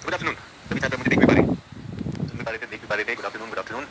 Good afternoon. सभी छात्र मुझे देख भी पा रहे हैं, सुन भी पा रहे थे, देख भी पा रहे थे। Good afternoon, good afternoon.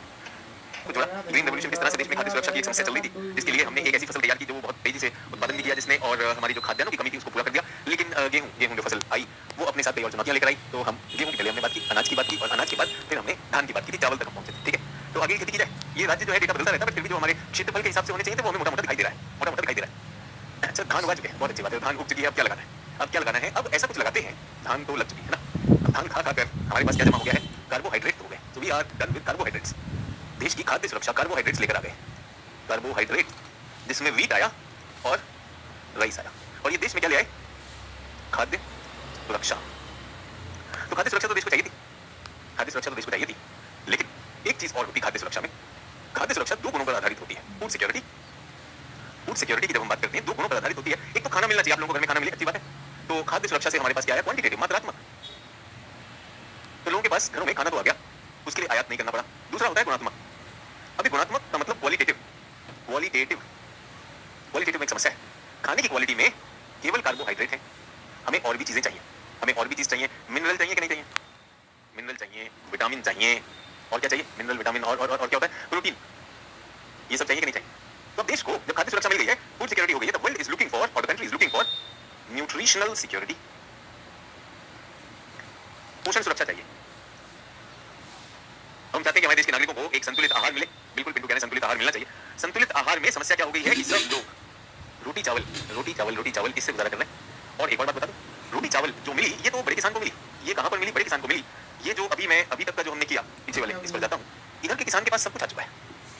कुछ जोड़ा ग्रीन रेवोल्यूशन किस तरह से देश में खाद्य सुरक्षा की एक समस्या चल रही थी, जिसके लिए हमने एक ऐसी फसल तैयार की जो बहुत तेजी से उत्पादन भी किया जिसने, और हमारी जो खाद्यान्नों की कमी थी उसको पूरा कर दिया। लेकिन गेहूं जो फसल आई वो अपने साथ कई और चुनौतियां लेकर आई। तो हम गेहूं की पहले हमने बात की, अनाज की बात की, और अनाज के बाद फिर हमने धान की बात की थी, चावल तक हम पहुंचे थे। ठीक है, तो आगे खेती की जाए। ये राज्य जो है डेटा बदलता रहता है, बट फिर भी जो हमारे क्षेत्रफल के हिसाब से होने चाहिए थे वो हमें मोटा मोटा दिखाई दे रहा है, मोटा मोटा दिखाई दे रहा है। अच्छा, धान उगा चुके हैं, बहुत अच्छी बात है। धान उग चुकी है, अब क्या लगाना है? अब क्या लगाना है? अब ऐसा कुछ लगाते हैं, धान तो लग चुकी है ना। अब धान खा खाकर हमारे पास क्या जमा हो गया है? कार्बोहाइड्रेट हो गए। So we are done with carbohydrates. देश की खाद्य सुरक्षा कार्बोहाइड्रेट्स लेकर आ गए। कार्बोहाइड्रेट जिसमें वीट आया और राइस आया, और ये देश में क्या ले आए? खाद्य सुरक्षा। तो खाद्य सुरक्षा तो देश को चाहिए थी, खाद्य सुरक्षा तो देश को चाहिए थी, लेकिन एक चीज और होती खाद्य सुरक्षा में। खाद्य सुरक्षा दो गुणों पर आधारित होती है। फूड सिक्योरिटी, फूड सिक्योरिटी की जब हम बात करते हैं, दो गुणों पर आधारित होती है। एक तो खाना मिलना चाहिए, आप लोगों को घर में खाना मिले, अच्छी बात है। तो खाद्य सुरक्षा से हमारे पास क्या आया? क्वांटिटेटिव, मात्रात्मक। तो लोगों के पास घरों में खाना तो आ गया, उसके लिए आयात नहीं करना पड़ा। दूसरा होता है गुणात्मक। अभी गुणात्मक का मतलब क्वालिटेटिव। क्वालिटेटिव, क्वालिटेटिव में एक समस्या है। खाने की क्वालिटी में केवल कार्बोहाइड्रेट है, हमें और भी चीजें चाहिए। हमें और भी चीज चाहिए, मिनरल चाहिए कि नहीं चाहिए? मिनरल चाहिए, विटामिन चाहिए, और क्या चाहिए? मिनरल, विटामिन, और क्या होता है? प्रोटीन। ये सब चाहिए कि नहीं चाहिए? तो अब देश को जब खाद्य सुरक्षा मिल गई है, फूड सिक्योरिटी हो गई है, the world is looking for, और the country is looking for nutritional security. पोषण सुरक्षा चाहिए। हम चाहते हैं कि हमारे देश के नागरिकों को एक संतुलित आहार मिले। बिल्कुल पिंटू कह रहे हैं, संतुलित आहार मिलना चाहिए। संतुलित आहार में समस्या क्या हो गई है कि सब लोग रोटी चावल, रोटी चावल, रोटी चावल इससे गुजारा कर रहे हैं। और एक और बात बता दूं, रोटी चावल जो मिली ये तो बड़े किसान को मिली। ये कहां पर मिली? बड़े किसान को मिली। ये जो अभी तक का जो हमने किया, पीछे वाले इस पर जाता हूं, इधर के किसान के पास सब कुछ आ चुका है।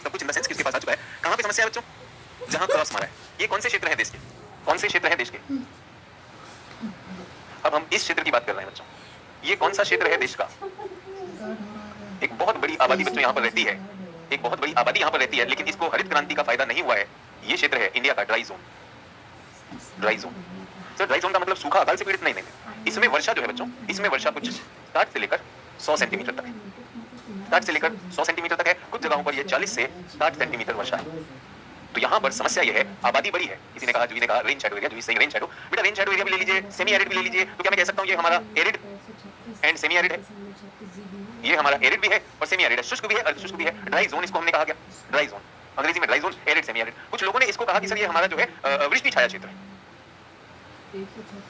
सब कुछ इन द सेंस किसके पास आ चुका है? कहां पे समस्या है बच्चों? जहां क्रॉस मारा है। ये कौन से क्षेत्र है देश के? कौन से क्षेत्र है देश के? अब हम इस क्षेत्र की बात कर रहे हैं बच्चों। ये कौन सा क्षेत्र है देश का? एक बहुत बड़ी आबादी बच्चों यहाँ पर रहती है, एक बहुत बड़ी आबादी यहाँ पर रहती है, लेकिन इसको हरित क्रांति का फायदा नहीं हुआ है। ये क्षेत्र है इंडिया का dry zone. Dry zone sir, dry zone का मतलब सूखा, अकाल से पीड़ित नहीं। इसमें वर्षा जो है बच्चों, इसमें वर्षा कुछ 60 से लेकर 100 सेंटीमीटर तक है। 60 से लेकर 100 सेंटीमीटर तक है। कुछ जगहों पर ये 40 से 60 सेंटीमीटर वर्षा है। तो यहाँ पर समस्या ये है, आबादी बड़ी है। किसी ने कहा, जुई ने कहा रेन शैडो एरिया, जुई सही रेन शैडो। बेटा रेन शैडो एरिया भी ले लीजिए, सेमी एरिड भी ले लीजिए। तो क्या मैं कह सकता हूँ ये हमारा एरिड एंड सेमी एरिड है? ये हमारा एरिड भी है और सेमी एरिड है, शुष्क भी है, अर्ध शुष्क भी है। ड्राई जोन इसको हमने कहा गया, ड्राई जोन, अंग्रेजी में dry zone, arid, semi arid. कुछ लोगों ने इसको कहा कि सर ये हमारा जो है वृष्टि छाया क्षेत्र है।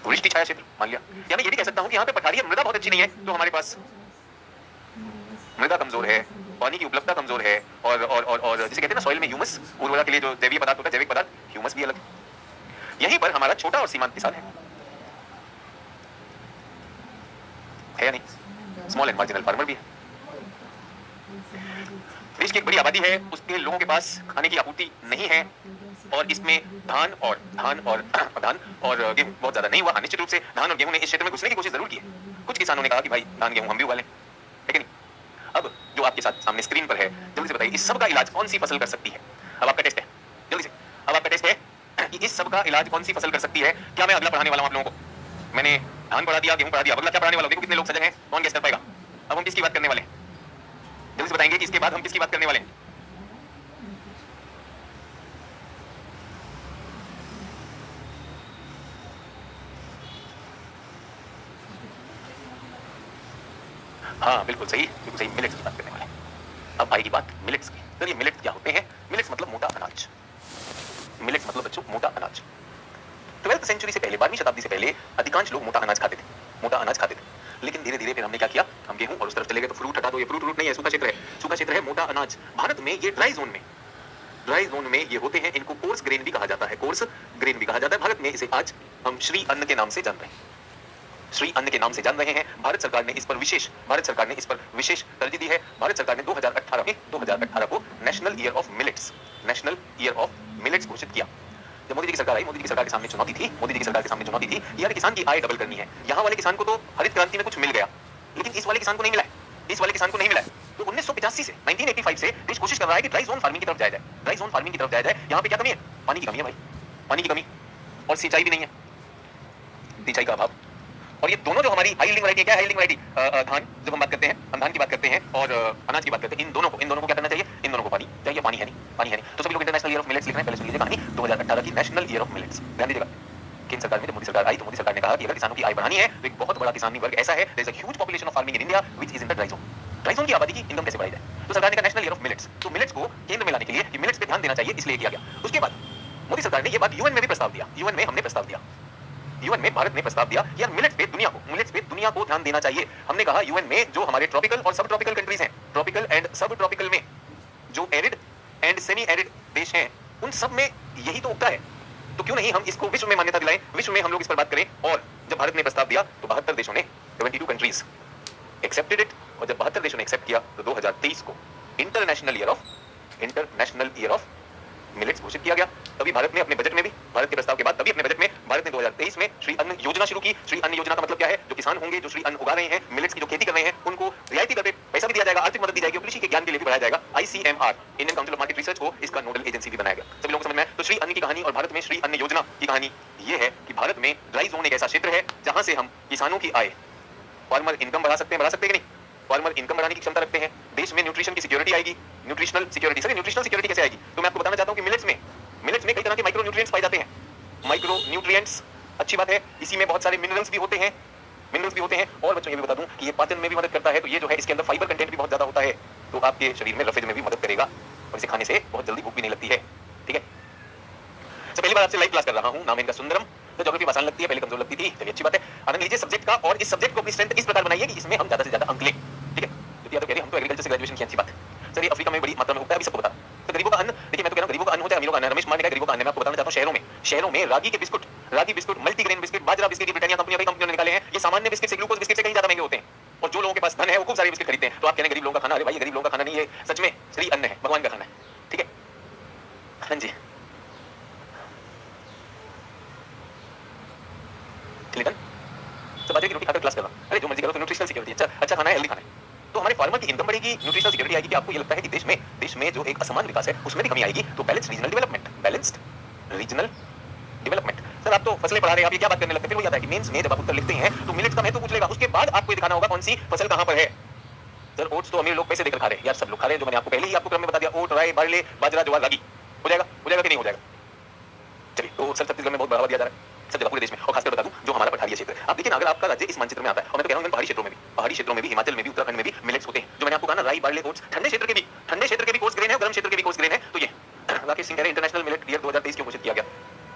वृष्टि छाया क्षेत्र मान लिया। या मैं ये भी कह सकता हूँ कि यहाँ पे पठारी मृदा बहुत अच्छी नहीं है, तो हमारे पास मृदा कमजोर है, पानी की उपलब्धता कमजोर है, और जिसे कहते हैं ना सॉइल में ह्यूमस, उर्वरता के लिए जो जैविक पदार्थ होता है, जैविक पदार्थ, ह्यूमस भी अलग। यहीं पर हमारा छोटा और सीमांत किसान है या नहीं? स्मॉल एंड मार्जिनल फार्मर भी है। देश की एक बड़ी आबादी है, उसके लोगों के पास खाने की आपूर्ति नहीं है, और इसमें धान और गेहूं बहुत ज्यादा नहीं हुआ। निश्चित रूप से धान और गेहूं ने इस क्षेत्र में घुसने की कोशिश जरूर की है। कुछ किसानों ने कहा कि भाई धान गेहूं हम भी उगा लें, है कि नहीं? अब जो आपके साथ सामने स्क्रीन पर है, जल्दी से बताइए इस सब का इलाज कौन सी फसल कर सकती है? अब आपका टेस्ट है, जल्दी से। अब आपका टेस्ट है कि इस सब का इलाज कौन सी फसल कर सकती है। क्या मैं अगला पढ़ाने वाला हूं आप लोगों को? मैंने धान पढ़ा दिया, गेहूं पढ़ा दिया, अगला क्या पढ़ाने वाला हूं? देखो कितने लोग सजग हैं, कौन गेस कर पाएगा? अब हम किसकी बात करने वाले हैं? जल्दी से बताएंगे कि इसके बाद हम किसकी बात करने वाले हैं? हाँ बिल्कुल सही, बिल्कुल सही, मिलेट्स की बात करने वाले हैं। अब आएगी बात मिलेट्स की। सर ये मिलेट्स क्या होते हैं? मिलेट्स मतलब मोटा अनाज। मिलेट्स मतलब बच्चों मोटा अनाज। 12वीं सेंचुरी से पहले, 12वीं शताब्दी से पहले अधिकांश लोग मोटा अनाज खाते थे, मोटा अनाज खाते थे। लेकिन धीरे धीरे फिर हमने क्या किया? हम गेहूं और उस तरफ चले गए। तो फ्रूट हटा दो, ये फ्रूट नहीं है, सूखा क्षेत्र है, सूखा क्षेत्र है, मोटा अनाज। भारत में ये ड्राई जोन में ये होते हैं। इनको कोर्स ग्रेन भी कहा जाता है, कोर्स ग्रेन भी कहा जाता है। भारत में इसे आज हम श्री अन्न के नाम से जान रहे हैं, श्री अन्न के नाम से जान रहे हैं। भारत सरकार ने इस पर विशेष तरजीह दी है। भारत सरकार ने 2018 को नेशनल ईयर ऑफ मिलेट्स घोषित किया। जब मोदी जी की सरकार आई, मोदी जी की सरकार के सामने चुनौती थी, यार किसान की आय डबल करनी है। यहाँ वाले किसान को तो हरित क्रांति में कुछ मिल गया, लेकिन इस वाले किसान को नहीं मिला है। तो 1985 से 1985 से देश कोशिश कर रहा है कि ड्राई जोन फार्मिंग की तरफ जाया जाए। यहाँ पे क्या कमी है? पानी की कमी है भाई, पानी की कमी, और सिंचाई भी नहीं है, सिंचाई का अभाव। और ये दोनों जो हमारी हाई यील्डिंग वैरायटी, क्या हाई यील्डिंग वैरायटी? धान, जब हम बात करते हैं, हम धान की बात करते हैं और अनाज की बात करते हैं, इन दोनों को क्या करना चाहिए? इन दोनों को पानी चाहिए, पानी है नहीं। तो सभी लोग इंटरनेशनल ईयर ऑफ मिलेट्स लिख रहे हैं। पहले सुन लीजिए कहानी, 2018 की नेशनल ईयर ऑफ मिलेट्स, ध्यान दीजिएगा। केंद्र सरकार में जब मोदी सरकार आई तो मोदी सरकार ने कहा कि अगर किसानों की आय बढ़ानी है तो एक बहुत बड़ा किसानी वर्ग ऐसा है, there is a huge population of farming in India which is in the dry zone. Dry zone की आबादी की इनकम कैसे बढ़ाई जाए? तो सरकार ने कहा नेशनल ईयर ऑफ मिलेट्स। तो मिलेट्स को केंद्र में लाने के लिए कि मिलेट्स पे ध्यान देना चाहिए इसलिए किया गया। उसके बाद मोदी सरकार ने यह बात यूएन में भी प्रस्ताव दिया। यूएन में हमने प्रस्ताव दिया, यूएन में भारत ने प्रस्ताव दिया यार मिलेट्स पे दुनिया को ध्यान देना चाहिए। हमने कहा यूएन में जो हमारे ट्रॉपिकल और सब ट्रॉपिकल कंट्रीज हैं, ट्रॉपिकल एंड सब ट्रॉपिकल में जो एरिड एंड सेमी एरिड देश हैं उन सब में यही तो उगता है, तो क्यों नहीं हम इसको विश्व में मान्यता दिलाएं, विश्व में हम लोग इस पर बात करें। और जब भारत ने प्रस्ताव दिया तो 72 देशों ने 72 कंट्रीज एक्सेप्टेड इट, और जब 72 देशों ने एक्सेप्ट किया तो 2023 को इंटरनेशनल ईयर ऑफ मिलेट्स घोषित किया गया। तभी भारत ने अपने बजट में भी, भारत के प्रस्ताव के बाद तभी अपने बजट में भारत ने 2023 में श्री अन्न योजना शुरू की। श्री अन्न योजना का मतलब क्या है? जो किसान होंगे जो श्री अन्न उगा रहे हैं, मिलेट्स की जो खेती कर रहे हैं, उनको रियायती दर पे पैसा भी दिया जाएगा, आर्थिक मदद दी जाएगी, कृषि के ज्ञान के लिए भी बढ़ाया जाएगा। ICMR, Indian council of market research को इसका नोडल एजेंसी भी बनाया गया। सभी लोगों को समझ में आया? तो श्री अन्न की कहानी और भारत में श्री अन्न योजना की कहानी ये है कि भारत में ड्राई जोन एक ऐसा क्षेत्र है जहां से हम किसानों की आय, फार्मर इनकम बढ़ा सकते हैं कि नहीं? फार्मर इनकम बढ़ाने की क्षमता रखते हैं, देश में न्यूट्रिशन की सिक्योरिटी आएगी। Nutritional security, sir nutritional security कैसे आएगी? तो मैं आपको बताना चाहता हूं कि मिलेट्स में कई तरह के माइक्रो न्यूट्रिएंट्स पाए जाते हैं। माइक्रो न्यूट्रिएंट्स अच्छी बात है, इसी में बहुत सारे मिनरल्स भी होते हैं, और बच्चों ये भी बता दूं कि ये पाचन में भी मदद करता है। तो ये जो है इसके अंदर फाइबर कंटेंट भी बहुत ज्यादा होता है, तो आपके शरीर में रफेज में भी मदद करेगा और इसे खाने से बहुत जल्दी भूख भी नहीं लगती है। ठीक है, तो पहली बार आपसे लाइव क्लास कर रहा हूं, नाम इनका सुंदरम। तो ज्योग्राफी आसान लगती है, पहले कमजोर लगती थी, चलिए अच्छी बात है। आनंद लीजिए सब्जेक्ट का, और इस सब्जेक्ट को अपनी स्ट्रेंथ इस प्रकार बनाइए कि इसमें हम ज्यादा से ज्यादा अंक लें। ठीक है, क्योंकि तो कह रहे हम तो एग्रीकल्चर से ग्रेजुएशन की, अच्छी बात है। सर ये अफ्रीका में बड़ी मात्रा में उगता है, अभी सबको पता। तो गरीबों का अन्न, देखिए मैं तो कह रहा हूं गरीबों का अन्न होता है अमीरों का अन्न। रमेश कुमार ने कहा गरीबों का अन्न। मैं आपको बताना चाहता हूं शहरों में रागी बिस्कुट, मल्टीग्रेन बिस्कुट, बाजरा बिस्कुट, ब्रिटानिया कंपनियों ने निकाले हैं। ये सामान्य बिस्किट से, ग्लूकोज बिस्किट से कहीं ज्यादा महंगे होते हैं, और जो लोगों के पास धन है वो खूब सारे बिस्किट खरीदते हैं। तो आप कह रहे हैं गरीब लोगों का खाना, अरे भाई ये गरीब लोगों का खाना नहीं है, सच में श्री अन्न है, भगवान का खाना है। ठीक है, हाँ जी, बाजरे की रोटी खाकर क्लास करना, अरे जो मर्जी करो, तो न्यूट्रिशनल सिक्योरिटी, अच्छा खाना है, हेल्दी खाना है। तो हमारे फार्मर की इनकम बढ़ेगी, न्यूट्रिशनल सिक्योरिटी आएगी। कि आपको ये लगता है कि देश में जो एक असमान विकास है उसमें भी कमी आएगी? तो बैलेंस्ड रीजनल डेवलपमेंट। सर आप तो फसलें पढ़ा रहे हैं, आप ये क्या बात करने लगते हैं? फिर वो याद है कि मेंस में जब आप उत्तर लिखते हैं तो मिलेट्स का महत्व पूछ लेगा, उसके बाद आपको ये दिखाना होगा कौन सी फसल कहां पर है। सर ओट्स तो अमीर लोग पैसे देकर खा रहे हैं, यार सब लोग खा रहे हैं, जो मैंने आपको पहले ही आपको क्रम में बता दिया। ओट, राई, बार्ले, बाजरा, ज्वार, रागी हो जाएगा कि नहीं हो जाएगा? चलिए, तो सर छत्तीसगढ़ में बहुत बढ़ावा दिया जा रहा है, सब जगह पूरे देश में। और खासकर बता दूं जो हमारा पठारी क्षेत्र, आप देखिए ना, अगर आपका राज्य इस मानचित्र में आता है, और मैं तो कह रहा हूं पहाड़ी क्षेत्रों में भी, हिमाचल में भी, उत्तराखंड में भी मिलेट्स होते हैं। जो मैंने आपको कहा ना, राई, बार्ले, ओट्स, ठंडे क्षेत्र के भी कोर्स ग्रेन है, गर्म क्षेत्र के भी कोर्स ग्रेन है। तो ये राकेश सिंह कह रहे इंटरनेशनल मिलेट ईयर 2023 क्यों घोषित किया गया?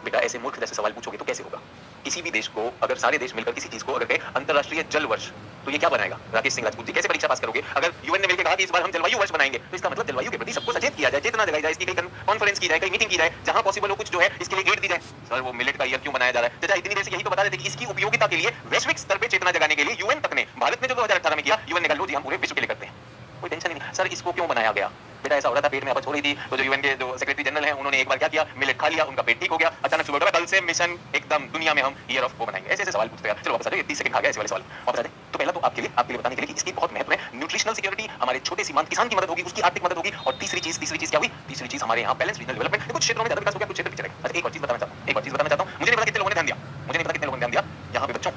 बेटा ऐसे मूर्ख जैसे सवाल पूछोगे तो कैसे होगा? किसी भी देश को, अगर सारे देश मिलकर किसी चीज को अगर कहे अंतरराष्ट्रीय जल वर्ष, तो ये क्या बनाएगा? राकेश सिंह राजपूत जी कैसे परीक्षा पास करोगे? अगर यूएन ने मिलकर कहा कि इस बार हम जलवायु वर्ष बनाएंगे, तो इसका मतलब जलवायु के प्रति सबको सचेत किया जाए, चेतना जगाई जाए, इसकी कहीं कॉन्फ्रेंस की जाए, कहीं मीटिंग की जाए, जहां पॉसिबल हो कुछ जो है इसके लिए एड दी जाए। सर वो मिलेट का ईयर क्यों बनाया जा रहा है? चाचा इतनी देर से यही तो बता रहे थे कि इसकी उपयोगिता के लिए वैश्विक स्तर पर चेतना जगाने के लिए यूएन तक ने, भारत ने जो 2018 में किया, यूएन ने कहा लो जी हम पूरे विश्व के लिए करते हैं, कोई टेंशन नहीं। सर इसको क्यों बनाया गया? बेटा ऐसा हो रहा था, पेट में अपच हो रही थी, तो जो यूएन के जो सेक्रेटरी जनरल हैं उन्होंने एक बार क्या किया, मिलेट खा लिया, उनका पेट ठीक हो गया। अचानक सुबह उठा, कल से मिशन एकदम दुनिया में हम ईयर ऑफ को बनाएंगे। ऐसे सवाल पूछते हैं। चलो वापस आ जाइए, 30 सेकंड खा गया ऐसे वाले सवाल, वापस आ जाइए। तो पहला तो आपके लिए बताने के लिए कि इसकी बहुत महत्व है। न्यूट्रिशनल सिक्योरिटी, हमारे छोटे सीमांत किसान की मदद होगी, उसकी आर्थिक मदद होगी। और तीसरी चीज क्या हुई? तीसरी चीज हमारे यहाँ बैलेंस रीजनल डेवलपमेंट। कुछ क्षेत्रों में ज्यादा विकास हो गया, कुछ क्षेत्र पीछे रह गए। अच्छा एक और चीज बताना चाहता हूँ, मुझे नहीं पता कितने लोगों ने ध्यान दिया, यहाँ पे बच्चों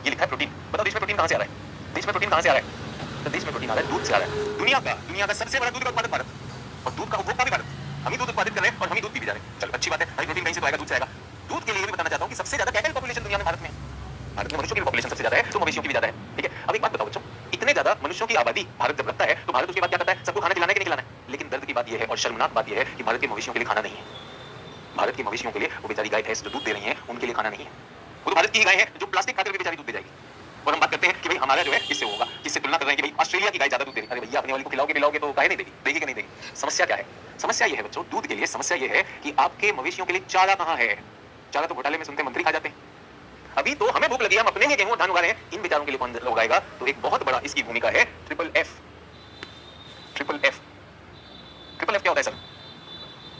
ये लिखा है प्रोटीन। बताओ देश में प्रोटीन कहाँ से आ रहा है? देश में प्रोटीन कहाँ से आ रहा है? तो देश में प्रोटीन आ रहा है दूध से आ रहा है। दुनिया का सबसे बड़ा दूध का उत्पादक भारत, और दूध का उपभोक्ता भी भारत। हम ही दूध उत्पादित कर रहे हैं और हम ही दूध पी भी जा रहे हैं। चलो अच्छी बात है, भाई प्रोटीन कहीं से तो आएगा, दूध से आएगा। दूध के लिए भी बताना चाहता हूं कि सबसे ज्यादा कैटल पॉपुलेशन दुनिया में भारत में है। भारत में मनुष्यों की पॉपुलेशन सबसे ज्यादा है, तो मवेशियों की भी ज्यादा है। ठीक है, अब एक बात बताओ बच्चों, इतने ज्यादा मनुष्यों की आबादी भारत जब रखता है, तो भारत उसके बाद क्या करता है? सबको खाना खिलाना कि नहीं खिलाना है? लेकिन दर्द की बात यह है और शर्मनाक बात यह है कि भारत के मवेशियों के लिए खाना नहीं है। भारत की मवेशियों के लिए, वो बेचारी गाय भैंस जो दूध दे रही है, उनके लिए खाना नहीं है। वो तो भारत की गाय है जो प्लास्टिक खाकर भी बेचारी दूध दे जाएगी। और हम बात करते हैं कि भाई हमारा जो है किससे होगा, किससे तुलना कर रहे हैं कि भाई ऑस्ट्रेलिया की गाय ज्यादा दूध दे रही है। अरे भैया अपने वाली को खिलाओगे तो गाय नहीं देगी कि नहीं देगी? समस्या क्या है? समस्या ये है बच्चों, दूध के लिए समस्या ये है कि आपके मवेशियों के लिए चारा कहाँ है? चारा तो घोटाले में सुनते मंत्री खा जाते हैं। अभी तो हमें भूख लगी है, हम अपने लिए गेहूं धान उगा रहे हैं, इन बेचारों के लिए कौन उगाएगा? तो एक बहुत बड़ा इसकी भूमिका है ट्रिपल एफ क्या होता है सर?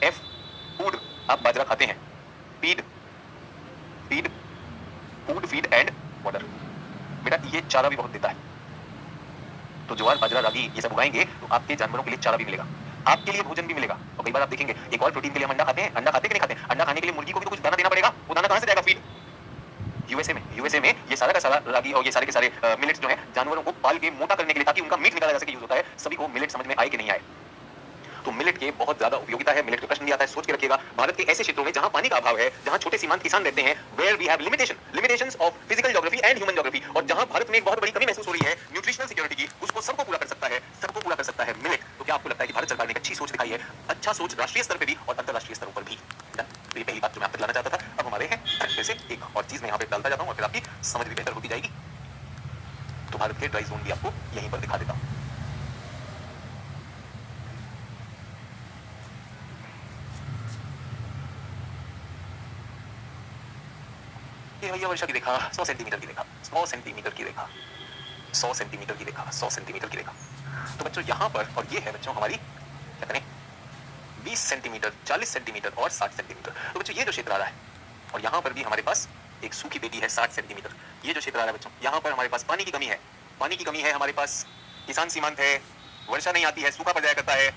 एफ फूड, आप बाजरा खाते हैं, फूड फीड एंड वाटर। बेटा ये चारा भी बहुत देता है। तो ज्वार, बाजरा, रागी ये सब उगाएंगे तो आपके जानवरों के लिए चारा भी मिलेगा, आपके लिए भोजन भी मिलेगा। और कई बार आप देखेंगे एक और प्रोटीन के लिए हम अंडा खाते हैं। अंडा खाते कि नहीं खाते? अंडा खाने के लिए मुर्गी को भी तो कुछ दाना देना पड़ेगा। वो दाना कहां से जाएगा? फीड। यूएसए में ये सारा का सारा रागी और ये सारे के सारे मिलेट्स जो है जानवरों को पाल के मोटा करने के लिए, ताकि उनका मीट निकाला जा सके, यूज होता है। सभी को मिलेट समझ में आए कि नहीं आए? तो मिलेट के बहुत ज्यादा उपयोगिता है, मिलेट का प्रश्न नहीं आता है, सोच के रखिएगा। भारत के ऐसे क्षेत्रों में जहां पानी का अभाव है, जहां छोटे सीमांत किसान रहते हैं, where we have limitations of physical geography and human geography, और जहां भारत में एक बहुत बड़ी कमी महसूस हो रही है न्यूट्रिशनल सिक्योरिटी की, उसको सबको पूरा कर सकता है मिलेट। तो क्या आपको लगता है कि भारत सरकार ने एक अच्छी सोच दिखाई है, अच्छा सोच राष्ट्रीय स्तर पर भी और अंतरराष्ट्रीय स्तरों पर भी? तो ये पहली बात जो मैं आप तक लाना चाहता था। अब हमारे हैं फिर से एक और चीज मैं यहाँ पे डालता जाता हूँ और फिर आपकी समझ भी बेहतर होती जाएगी। तो भारत के ड्राई जोन भी आपको यहीं पर दिखा देता हूँ। ये भैया वर्षा की रेखा 100 सेंटीमीटर की रेखा, 100 सेंटीमीटर की रेखा, 100 सेंटीमीटर की रेखा, 100 सेंटीमीटर की रेखा। तो बच्चों यहाँ पर, और ये है बच्चों हमारी क्या करें 20 सेंटीमीटर, 40 सेंटीमीटर और 60 सेंटीमीटर। तो बच्चों ये जो क्षेत्र आ रहा है, और यहाँ पर भी हमारे पास एक सूखी पेटी है 60 सेंटीमीटर। ये जो क्षेत्र आ रहा है बच्चों, यहाँ पर हमारे पास पानी की कमी है, पानी की कमी है, हमारे पास किसान सीमांत है, वर्षा नहीं आती है, सूखा पड़ जाया करता है,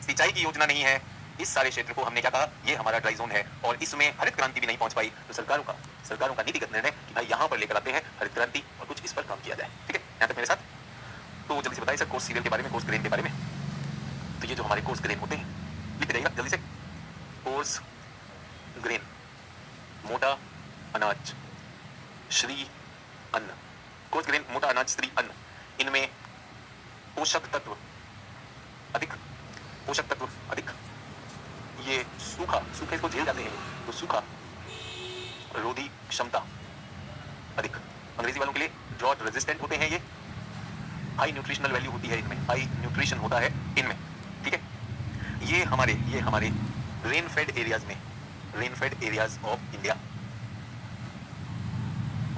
सिंचाई की योजना नहीं है। इस सारे क्षेत्र को हमने क्या कहा, ये हमारा ड्राई जोन है, और इसमें हरित क्रांति भी नहीं पहुंच पाई। तो सरकारों का नीतिगत निर्णय कि भाई यहाँ पर लेकर आते हैं हरित क्रांति और कुछ इस पर काम किया जाए। ठीक है, यहाँ तक मेरे साथ। तो जल्दी से बताइए सर कोर्स सीरियल के बारे में, कोर्स ग्रेन के बारे में। तो ये जो हमारे कोर्स ग्रेन होते हैं, लिख जाइएगा जल्दी से। कोर्स ग्रेन, मोटा अनाज, श्री अन्न। कोर्स ग्रेन, मोटा अनाज, श्री अन्न, इनमें पोषक तत्व अधिक, पोषक तत्व अधिक। ये सूखे इसको झेल जाते हैं, तो सूखा रोधी क्षमता अधिक। अंग्रेजी वालों के लिए ड्रॉट रेजिस्टेंट होते हैं ये। हाई न्यूट्रिशनल वैल्यू होती है इनमें, हाई न्यूट्रिशन होता है इनमें। ठीक है, ये हमारे रेन फेड एरियाज में, rain fed areas of India,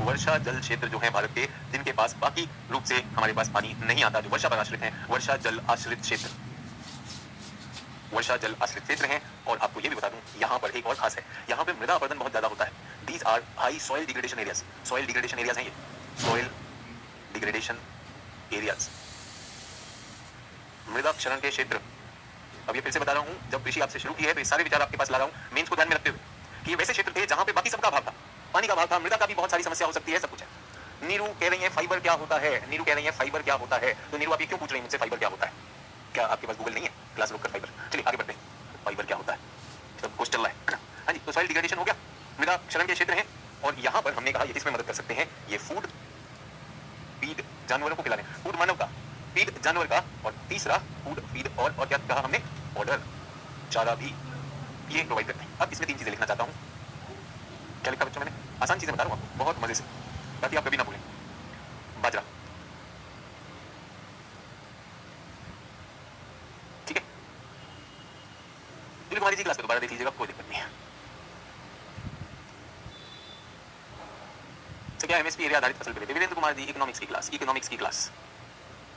वर्षा जल क्षेत्र जो है भारत के, जिनके पास बाकी रूप से हमारे पास पानी नहीं आता, जो वर्षा पर आश्रित हैं, वर्षा जल आश्रित क्षेत्र, वर्षा जल आश्रित क्षेत्र हैं। और आपको ये भी बता दूं, यहाँ पर एक और खास है, यहाँ पे मृदा अपरदन बहुत ज्यादा होता है। These are high soil degradation areas, soil degradation areas हैं ये, सॉइल डिग्रेडेशन एरियाज, मृदा क्षरण के क्षेत्र। अब ये फिर से बता रहा हूँ, जब कृषि आपसे शुरू की है तो ये सारे विचार आपके पास ला रहा हूँ मेंस को ध्यान में रखते हुए, कि ये वैसे क्षेत्र थे जहाँ पे बाकी सबका अभाव था, पानी का अभाव था, मृदा का भी बहुत सारी समस्या हो सकती है, सब कुछ है। नीरू कह रही है फाइबर क्या होता है, नीरू कह रही है फाइबर क्या होता है। तो नीरू आप ये क्यों पूछ रही है मुझसे फाइबर क्या होता है? क्या आपके पास गूगल नहीं है क्लास रोक कर फाइबर? चलिए आगे बढ़ते हैं, फाइबर क्या होता है, सब कुछ चल रहा है। हाँ जी, तो सॉइल डिग्रेडेशन हो गया, मृदा क्षरण के क्षेत्र हैं, और यहाँ पर हमने कहा ये इसमें मदद कर सकते हैं, ये फूड फीड जानवरों को खिलाने, फूड मानव का, फीड जानवर का, और तीसरा फूड फीड और क्या कहा हमने, ऑर्डर चारा भी ये प्रोवाइड करते हैं। अब इसमें 3 चीजें लिखना चाहता हूँ। क्या लिखा बच्चों मैंने? आसान चीजें बता रहा हूँ आपको बहुत मजे से, ताकि आप कभी ना भूलें। बाजरा, ठीक है, दिलीप कुमारी जी क्लास में दोबारा देख लीजिएगा, कोई दिक्कत नहीं है। तो क्या एमएसपी एरिया आधारित फसल पे लेते, वीरेंद्र कुमार जी इकोनॉमिक्स की क्लास,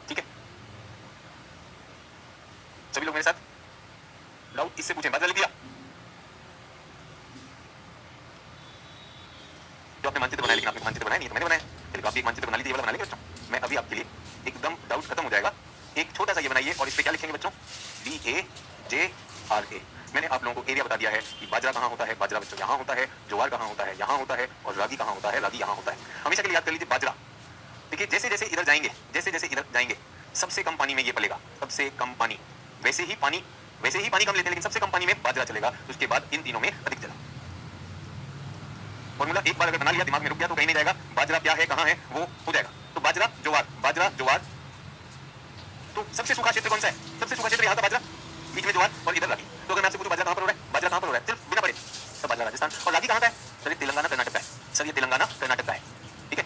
ठीक है। सभी लोग मेरे साथ, डाउट इससे पूछें, बाजरा लिख दिया? जो आपने मानचित्र बनाया, लेकिन आपने मानचित्र बनाया नहीं, तो मैंने बनाया, चलिए आप भी एक मानचित्र बना लीजिए, वाला बना लेंगे बच्चों। मैं अभी आपके लिए एकदम डाउट खत्म हो जाएगा, एक छोटा सा ये बनाइए, और इस पे क्या लिखेंगे बच्चों, BAJRA। मैंने आप लोगों को एरिया बता दिया है कि बाजरा कहाँ होता है, बाजरा बच्चों यहाँ होता है, ज्वार कहाँ होता है, यहाँ होता है, और रागी कहाँ होता है, रागी यहाँ होता है। हमेशा के लिए याद कर लीजिए बाजरा। देखिए जैसे जैसे इधर जाएंगे, सबसे कम पानी में ये पलेगा, सबसे कम पानी, वैसे ही पानी कम लेते हैं, लेकिन सबसे कम पानी में बाजरा चलेगा। उसके बाद इन तीनों में अधिक चला। फॉर्मूला एक बार अगर बना लिया, दिमाग में रुक गया तो कहीं नहीं जाएगा। बाजरा क्या है, कहाँ है, वो हो जाएगा। तो बाजरा ज्वार। तो सबसे सूखा क्षेत्र कौन सा है? सबसे सूखा क्षेत्र यहाँ था बाजरा, बीच में ज्वार और इधर रागी। तो अगर मैं आपसे पूछूं बाजरा कहाँ पर हो रहा है, सिर्फ बिना पढ़े, तो बाजरा राजस्थान। और रागी कहाँ का है? सर ये तेलंगाना कर्नाटक का है, सर ये तेलंगाना कर्नाटक का है, ठीक है।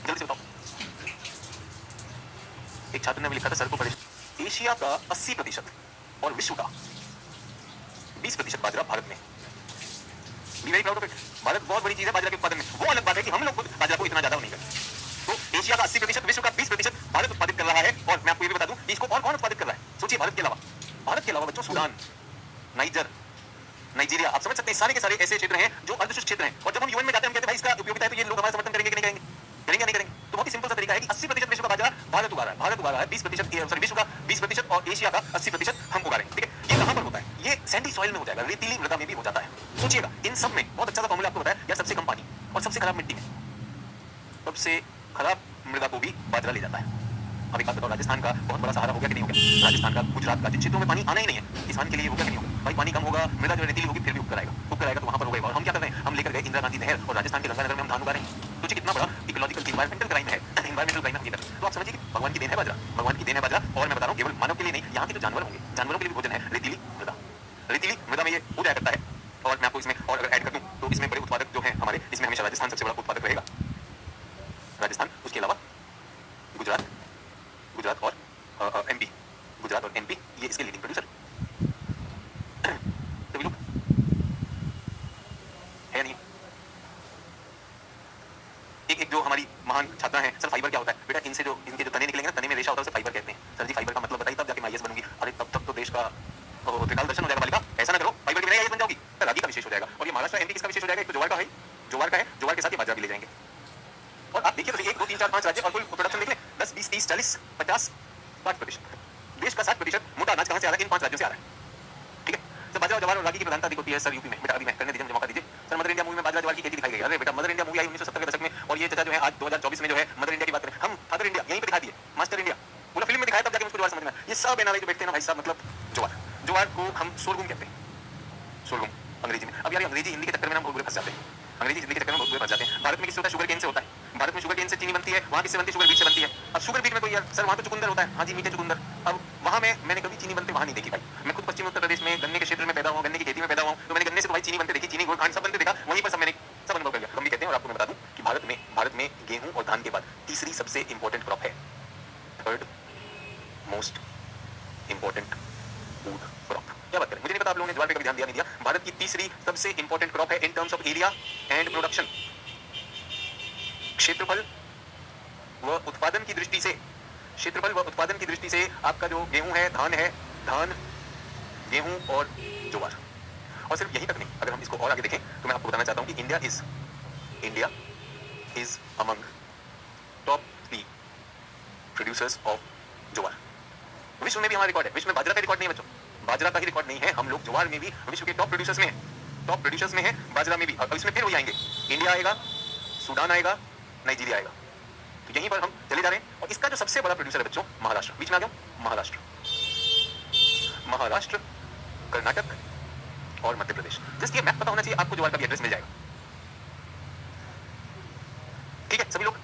जल्दी से बताओ, एक छात्र ने भी लिखा था सर को पढ़े, एशिया का 80% और विश्व का 20% बाजरा भारत में। Be very proud of it. Bharat बहुत बड़ी चीज है बाजरा के उत्पादन में। वो अलग बात है कि हम लोग बाजरा को इतना ज्यादा नहीं करते। तो एशिया का 80%, विश्व का 20% भारत उत्पादित कर रहा है। और मैं आपको ये भी बता दूं कि इसको कौन उत्पादित कर रहा है। सोचिए भारत के अलावा बच्चों सूडान, नाइजर, नाइजीरिया, आप समझ सकते हैं सारे के सारे ऐसे क्षेत्र हैं जो अर्धशुष्क क्षेत्र हैं। और जब हम यूएन में जाते हैं, हम कहते हैं भाई इसका उपयोगिता है, तो ये लोग हमारा समर्थन करेंगे कि नहीं करेंगे, नहीं करेंगे। तो बहुत ही सिंपल सा तरीका है कि 80% विश्व का बाजरा भारत उगा रहा है, 20% विश्व का 20% और एशिया का 80% हम उगा रहे हैं, ठीक है। ये कहां पर होता है? ये सैंडी सॉइल में हो जाएगा, रेतीली मृदा में भी हो जाता है। सोचिएगा इन सब में बहुत अच्छा सा फॉर्मूला आपको बताया यार, सबसे कम पानी और सबसे खराब मिट्टी में सबसे खराब मृदा को भी बाजरा ले जाता है। अब एक बात बताओ, राजस्थान का बहुत बड़ा सहारा हो गया कि नहीं हो गया? राजस्थान का, गुजरात का, जिन क्षेत्रों में पानी आना ही नहीं है किसान के लिए, हो गया कि नहीं होगा? भाई पानी कम होगा, मृदा जो रेतीली होगी फिर भी उग कर आएगा तो वहां पर होगा। और हम क्या कर रहे हैं? हम लेकर गए इंदिरा गांधी नहर और राजस्थान के गंगानगर में हम धान उगा रहे हैं। सोचिए कितना बड़ा इकोलॉजिकल इन्वायरमेंटल क्राइम है, इन्वायरमेंटल क्राइम हम ये कर रहे हैं। तो आप समझिए कि भगवान की देन है बाजरा, भगवान की देन है बाजरा। और मैं बता रहा हूँ केवल मानव के लिए नहीं, यहाँ के जो जानवर होंगे, जानवरों के लिए भी भोजन है रेतीली मृदा। रेतीली मृदा में ये हो जाया करता है। और मैं आपको इसमें और अगर ऐड कर दूं तो इसमें बड़े उत्पादक जो हैं हमारे, इसमें हमेशा राजस्थान सबसे बड़ा उत्पादक रहेगा। राजस्थान, उसके अलावा गुजरात, गुजरात और एमपी, गुजरात और एमपी, ये इसके लीडिंग प्रोड्यूसर सभी लोग है नहीं। एक जो हमारी महान छात्रा है, सर फाइबर क्या होता है? बेटा इनसे जो इनके जो तने निकलेंगे ना, तने में रेशा होता है, उसे फाइबर कहते हैं। सर जी फाइबर का मतलब बताइए तब जाके मैं आईएएस बनूंगी। अरे तब तक तो देश का त्रिकाल दर्शन हो जाएगा बालिका। ऐसा ना करो, फाइबर की बिना आईएएस बन जाओगी। रागी का विशेष हो जाएगा। और ये महाराष्ट्र एमपी किसका विशेष हो जाएगा? एक तो ज्वार का है, ज्वार का है, ज्वार के साथ ये बाजरा भी ले जाएंगे। और आप देखिए तो 1 2 3 4 5 राज्य और कुल प्रोडक्शन देख लें, 10 20 30 40 50 60%। देश का 60% मोटा अनाज कहां से आ रहा है? इन 5 राज्यों से आ रहा है। ठीक है? तो बाजरा, ज्वार और रागी की प्रधानता होती है सर यूपी में। बेटा अभी मैं करने दीजिए, मुझे मौका दीजिए। सर मदर इंडिया मूवी में बाजरा ज्वार की खेती दिखाई गई। अरे बेटा मदर इंडिया मूवी आई 1970 के दशक में, और ये चचा जो है आज 2024 में जो है मदर इंडिया की बात करें। हम फादर इंडिया यहीं पे दिखा दिए, मास्टर इंडिया पूरा फिल्म में दिखाया, तब जाके मुझको ज्वार समझ में आया। ये सब एनआरआई जो बैठते हैं ना भाई साहब, मतलब ज्वार, ज्वार को हम सोरगुम कहते हैं, सोरगुम अंग्रेजी में। अब यार अंग्रेजी हिंदी के चक्कर में हम बहुत बुरे फंस जाते हैं, अंग्रेजी हिंदी के चक्कर में बहुत बुरे फंस जाते हैं। भारत में किससे होता है? शुगर केन से होता है। भारत में शुगर केन से चीनी बनती है, वहां किससे बनती है? शुगर बीट से बनती है। अब शुगर बीट में कोई यार सर वहां तो चुकंदर होता है। हाँ जी मीठे चुकंदर। अब वहां मैंने कभी चीनी बनते वहां नहीं देखी भाई। मैं खुद पश्चिम उत्तर प्रदेश में गन्ने के क्षेत्र में पैदा हुआ, गन्ने की खेती में पैदा हुआ, तो मैंने गन्ने से तो भाई चीनी बनते देखी, चीनी गुड़ खांड सब बनते देखा, वहीं पर सब मैंने सब अनुभव कर लिया। हम भी कहते हैं। और आपको मैं बता दूं कि भारत में गेहूं और धान के बाद तीसरी सबसे इंपॉर्टेंट क्रॉप है, third most important food crop. क्या बात करें, मुझे नहीं पता आप लोगों ने ज्वार पे कभी ध्यान दिया नहीं दिया। भारत की तीसरी सबसे इंपॉर्टेंट क्रॉप है in terms of area and production. क्षेत्रफल व उत्पादन की दृष्टि से, क्षेत्रफल व उत्पादन की दृष्टि से आपका जो गेहूं है, धान है, धान, गेहूं और ज्वार। और सिर्फ यही तक नहीं, अगर हम इसको और आगे देखें तो मैं आपको बताना चाहता हूं कि India is among top 3 producers of jowar. विश्व में भी हमारा रिकॉर्ड है। विश्व में बाजरा का रिकॉर्ड नहीं है बच्चों, बाजरा का ही रिकॉर्ड नहीं है। हम लोग ज्वार में भी विश्व के टॉप प्रोड्यूसर्स में हैं, टॉप प्रोड्यूसर्स में हैं, बाजरा में भी। अब इसमें फिर वही आएंगे, इंडिया आएगा, सूडान आएगा, नाइजीरिया आएगा। तो यहीं पर हम चले जा रहे हैं। और इसका जो सबसे बड़ा प्रोड्यूसर है बच्चों, महाराष्ट्र। बीच में आ गया महाराष्ट्र, महाराष्ट्र, कर्नाटक और मध्य प्रदेश। जस्ट ये मैप पता होना चाहिए आपको, ज्वार का भी एड्रेस मिल जाएगा। ठीक है, सभी लोग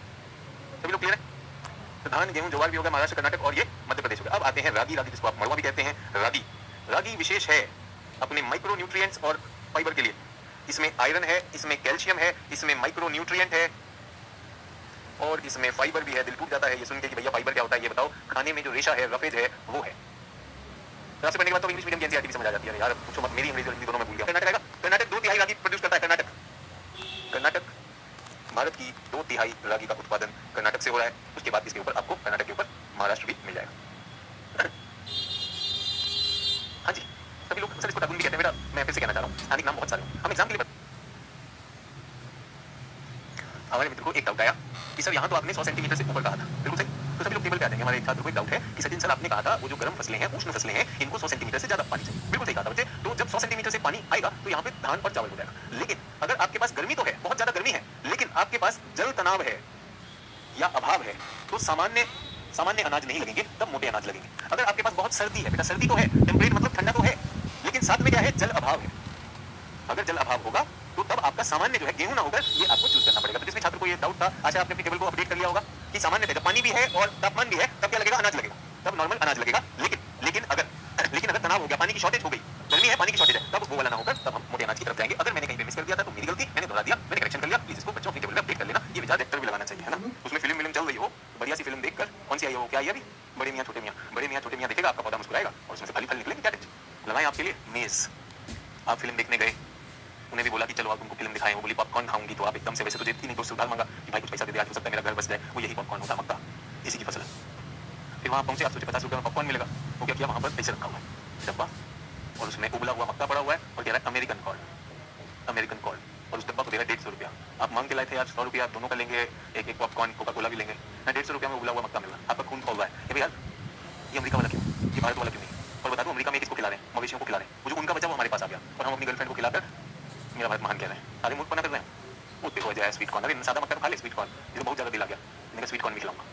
क्लियर है? तो धान, गेहूं, ज्वार भी हो गया, महाराष्ट्र, कर्नाटक और ये मध्य प्रदेश हो गया। अब आते हैं रागी, रागी जिसको आप मड़वा भी कहते हैं। रागी, रागी विशेष है अपने माइक्रो न्यूट्रिएंट्स और फाइबर के लिए। इसमें आयरन है, इसमें कैल्शियम है, इसमें माइक्रो न्यूट्रिएंट है और इसमें फाइबर भी है। दिल टूट जाता है ये सुन के कि भैया फाइबर क्या होता है, ये बताओ। खाने में जो रेशा है, रफेज है, वो है। सबसे पढ़ने के बाद तो इंग्लिश मीडियम की एनसीईआरटी समझ आ जाती है यार, पूछो मत, मेरी अंग्रेजी और हिंदी दोनों में भूल गया। कर्नाटक आएगा, कर्नाटक 2/3 रागी प्रोड्यूस करता है। कर्नाटक भारत की 2/3 रागी का उत्पादन कर्नाटक से हो रहा है। उसके बाद इसके ऊपर आपको कर्नाटक के ऊपर महाराष्ट्र भी मिल जाएगा। हाँ जी सभी लोग, सर इसको दागुन भी कहते हैं। बेटा मैं फिर से कहना चाह रहा हूँ, स्थानिक नाम बहुत सारे हैं। हम एग्जाम के लिए हमारे मित्र को एक डाउट आया कि सर यहाँ तो आपने 100 सेंटीमीटर से ऊपर कहा था, बिल्कुल सही। तो सभी लोग टेबल पे आ जाएंगे। हमारे एक छात्र को एक डाउट है कि सचिन सर आपने कहा था वो जो गर्म फसलें हैं, उष्ण फसलें हैं, इनको 100 सेंटीमीटर से ज्यादा पानी चाहिए। बिल्कुल सही कहा था बच्चे। तो जब 100 सेंटीमीटर से पानी आएगा तो यहाँ पे धान और चावल हो जाएगा। लेकिन अगर आपके पास गर्मी तो है, बहुत ज्यादा गर्मी है, लेकिन आपके पास जल तनाव है या अभाव है, तो सामान्य अनाज नहीं लगेंगे, तब मोटे अनाज लगेंगे। अगर आपके पास बहुत सर्दी है, बेटा सर्दी तो है, टेम्परेट मतलब ठंडा तो है, लेकिन साथ में क्या है? जल अभाव है। अगर जल अभाव होगा तो तब आपका सामान्य जो है गेहूं ना होकर ये आपको चूज करना पड़ेगा। तो जिसमें छात्र को ये डाउट था, अच्छा आपने अपनी टेबल को अपडेट कर लिया होगा कि सामान्य जब पानी भी है और तापमान भी है, तब क्या लगेगा? अनाज लगेगा, तब नॉर्मल अनाज लगेगा। लेकिन अगर तनाव हो गया, पानी की शॉर्टेज हो गई, गर्मी है, पानी की शॉर्टेज है, तब वो वाला ना होकर तब हम मोटे अनाज की तरफ जाएंगे। अगर मैंने कहीं पे मिस कर दिया था तो मेरी गलती, मैंने दोहरा दिया, मैंने करेक्शन कर लिया। प्लीज इसको बच्चों अपनी टेबल में अपडेट कर लेना। ये विचार लेक्चर भी लगाना चाहिए, है ना। उसमें फिल्म चल रही हो, बढ़िया सी फिल्म देखकर, कौन सी आई हो, क्या आई अभी? बड़े मियां छोटे मियां देखेगा, आपका पौधा मुस्कुराएगा और उसमें से फल निकलेंगे। क्या टेंशन लगाएं आपके लिए मेज। आप फिल्म देखने गए, उन्हें भी बोला कि चलो आप तुमको फिल्म दिखाएं, वो बोली पॉपकॉर्न खाऊंगी, तो आप एकदम से, वैसे तो देती नहीं, दोस्त से उधार मांगा कि भाई कुछ पैसा दे दे, आज हो सकता है मेरा घर बस जाए। वो यही पॉपकॉर्न होता है, मक्का, इसी की फसल। फिर वहाँ पहुंचे, आप सोचे 50 रुपये में पॉपकॉर्न मिलेगा। वो क्या किया, वहाँ पर पैसे रखा हुआ है डब्बा, और उसमें उबला हुआ मक्का पड़ा हुआ है और कह रहा है अमेरिकन कॉर्न, और उस डब्बा को दे रहा है 150 रुपया। आप मांग के लाए थे यार 100 रुपया, दोनों का लेंगे, एक पॉपकॉर्न, कोका कोला भी लेंगे, 150 रुपया में उबला हुआ मक्का मिल रहा है। आपका खून खोल रहा है यार, ये अमेरिका वाला क्यों, ये भारत वाला क्यों नहीं? और बता दो अमेरिका में किसको खिला रहे हैं? मवेशियों को खिला रहे हैं। वो जो उनका बचा वो हमारे पास आ गया और हम अपनी गर्लफ्रेंड को खिलाकर मेरा भारत महान कह रहे हैं। सारे मूर्ख बना कर रहे हैं। वो हो जाए स्वीट कॉर्न, अरे सादा मक्का खा ले, स्वीट कॉर्न, इसको बहुत ज्यादा दिल आ गया, मैंने स्वीट कॉर्न भी खिलाऊंगा,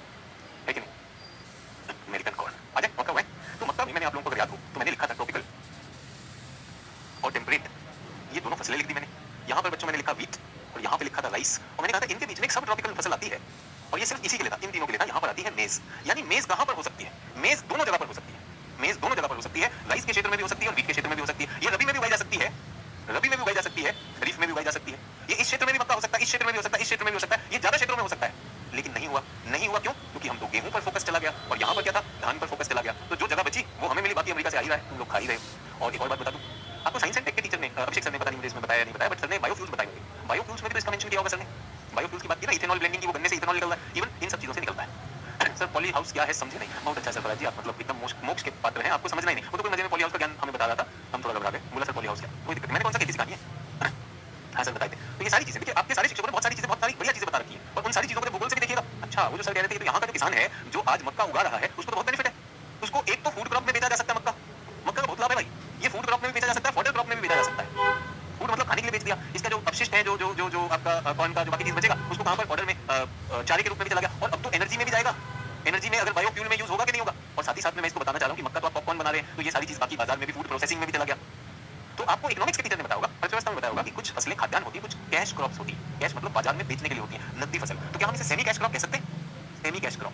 है कि नहीं? आ जाए मक्का हुआ है। तो मक्का में मैंने आप लोगों को अगर याद हो तो मैंने लिखा था ट्रॉपिकल और टेम्परेट, ये दोनों फसलें लिख दी मैंने। यहाँ पर बच्चों मैंने लिखा वीट और यहाँ पे लिखा था राइस, और मैंने कहा था इनके बीच में एक सब ट्रॉपिकल फसल आती है और ये सिर्फ इसी के लिए था, इन तीनों के लिए था। यहाँ पर आती है मेज, यानी मेज कहाँ पर हो सकती है? मेज दोनों जगह पर हो सकती है, मेज दोनों जगह पर हो सकती है, राइस के क्षेत्र में भी हो सकती है और वीट के क्षेत्र में भी हो सकती है। ये रबी में भी उगाई जा सकती है, रबी में भी उगाई जा सकती है, खरीफ में भी उगाई जा सकती है। ये इस क्षेत्र में भी मक्का हो सकता है, इस क्षेत्र में भी हो सकता है, इस क्षेत्र में भी हो सकता है, ये ज्यादा क्षेत्रों में हो सकता है। लेकिन नहीं हुआ, नहीं हुआ क्यों? क्योंकि हम तो गेहूं पर फोकस चला गया और यहाँ पर क्या था, धान पर फोकस चला गया। तो जो जगह बची वो हमें मिली, बाकी अमेरिका से आ ही रहा है, तुम लोग खा ही रहे हो। और एक और बात बता दूं आपको, साइंस एंड टेक के टीचर ने, अभिषेक सर ने, पता नहीं मुझे इसमें बताया नहीं बताया, बट सर ने बायोफ्यूल्स बताए होंगे। बायोफ्यूल्स में भी तो इसका मेंशन किया होगा सर ने, बायोफ्यूल्स की बात की ना, इथेनॉल ब्लेंडिंग की, वो गन्ने से इथेनॉल निकल रहा है, इवन इन सब चीजों से निकलता है। सर पॉली हाउस क्या है समझे नहीं, बहुत अच्छा सर जी, आप मतलब एकदम मोक्ष के पात्र हैं, आपको समझना ही नहीं। वो तो कोई मजे में पॉली हाउस का ज्ञान हमें बता रहा था, हम थोड़ा घबरा गए, बोला सर पॉली हाउस क्या, कोई दिक्कत, मैंने कौन सा खेती सिखानी है? हाँ सर बताए थे। तो ये सारी चीजें देखिए, आपके सारे शिक्षकों ने बहुत सारी चीजें, बहुत सारी बढ़िया चीजें बता रखी है, और उन सारी चीजों को भूगोल से भी देखिएगा। अच्छा वो जो सर कह रहे थे, तो यहाँ का जो किसान है जो आज मक्का उगा रहा है उसको तो बहुत बेनिफिट है, उसको एक तो फूड क्रॉप में बेचा जा सकता है, मक्का, मक्का का बहुत लाभ है भाई, ये फूड क्रॉप में भी बेचा जा सकता है, फॉडर क्रॉप में भी बेचा जा सकता है। फूड मतलब खाने के लिए बेच दिया, इसका जो अपशिष्ट है, जो आपका कॉर्न का जो बाकी चीज बचेगा उसको कहाँ पर फॉडर में, चारे के रूप में भी चला गया, और अब तो एनर्जी में भी जाएगा, एनर्जी में अगर बायोफ्यूल में यूज होगा कि नहीं होगा। और साथ ही साथ में मैं इसको बताना चाह रहा हूँ कि मक्का तो आप पॉपकॉर्न बना रहे हैं, तो ये सारी चीज बाकी बाजार में भी फूड प्रोसेसिंग में भी चला गया। तो आपको इकोनॉमिक्स के टीचर ने बताया होगा, अर्थव्यवस्था में बताया होगा कि कुछ फसलें खाद्यान्न होती है, कुछ कैश क्रॉप्स होती है, कैश मतलब बाजार में बेचने के लिए होती है, नकदी फसल। तो क्या हम इसे सेमी कैश क्रॉप कह सकते हैं? Semi cash crop,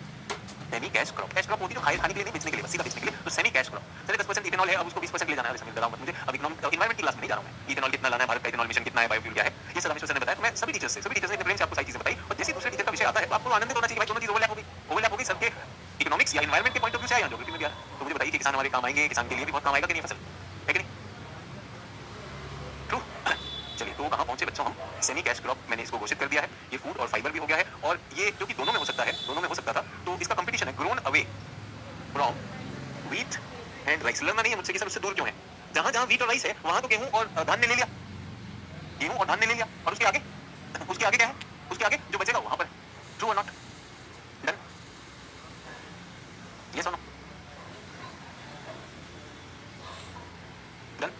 semi cash crop, cash crop होती है जो खाने के लिए नहीं, बेचने के लिए, बस बेचने के लिए, तो सेमी कैश क्रॉप। चलिए 10% इथेनॉल है, अब उसको 20% ले जाना है, समझ मत मुझे, अब इकोनॉमिक एनवायरमेंट की क्लास में नहीं जा रहा हूं मैं, इथेनॉल कितना लाना है, भारत का इथेनॉल मिशन कितना है, बायोफ्यूल क्या है, ये सब रामेश्वर सर ने बताया। तो मैं सभी टीचर्स ने प्रेम से आपको सारी चीजें बताई, और जैसे दूसरे टीचर का विषय आता है तो आपको आनंदित होना चाहिए भाई, दोनों चीज ओवरलैप होगी सबके, इकोनॉमिक्स या एनवायरमेंट के पॉइंट ऑफ व्यू से या ज्योग्राफी में भी। तो मुझे बताइए कि किसान हमारे काम आएंगे, किसान के लिए भी बहुत काम आएगा कि नहीं फसल, है कि नहीं? ट्रू। चलिए तो कहाँ पहुंचे बच्चों हम, सेमी कैश क्रॉप मैंने इसको घोषित कर दिया है, ये फूड और फाइबर भी हो गया है, और ये क्योंकि दोनों में हो सकता है, दोनों में हो सकता था, तो इसका कंपटीशन है, grown away from wheat and rice. लड़ना नहीं है मुझसे कि सर उससे दूर क्यों है, जहां जहां व्हीट और राइस है वहां तो गेहूं और धान ने ले लिया, गेहूं और धान ने ले लिया, और उसके आगे क्या है, उसके आगे जो बचेगा वहां पर, ट्रू और नॉट, डन, यस और नो, डन।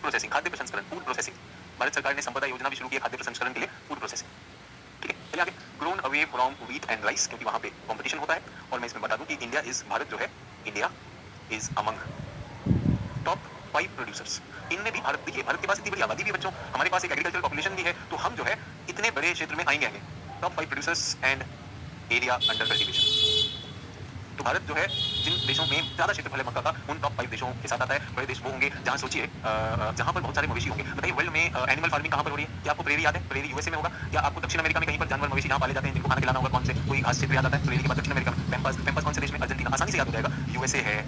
प्रोसेसिंग, खाद्य प्रसंस्करण, फूड प्रोसेसिंग, भारत सरकार ने संपदा योजना भी शुरू की है खाद्य प्रसंस्करण के लिए, फूड प्रोसेसिंग, ठीक है। चलिए आगे, grown away from wheat and rice, क्योंकि वहां पे कंपटीशन होता है। और मैं इसमें बता दूं कि इंडिया इज, भारत जो है, India is among top 5 producers. इनमें भी भारत, देखिए भारत के पास इतनी बड़ी आबादी भी है बच्चों, हमारे पास एक एग्रीकल्चरल पॉपुलेशन भी है, तो हम जो है इतने बड़े क्षेत्र में आएंगे, top 5 producers and area under cultivation. तो भारत जो है जिन देशों में ज्यादा क्षेत्रफल है मक्का का, उन टॉप 5 देशों के साथ आता है। बड़े देश वो होंगे जहां सोचिए जहां पर बहुत सारे मवेशी होंगे। बताइए वर्ल्ड में एनिमल फार्मिंग कहां पर हो रही है? क्या आपको प्रेरी याद है? प्रेरी यूएसए में होगा, या आपको दक्षिण अमेरिका में कहीं पर जानवर मवेशी जहां पाले जाते हैं जिनको खाना खिलाना होगा, कौन से कोई घास क्षेत्र याद आता है? प्रेरी के बाद दक्षिण अमेरिका में पेम्पास कौन से देश में? अर्जेंटीना, आसानी से याद हो जाएगा, यूएसए है,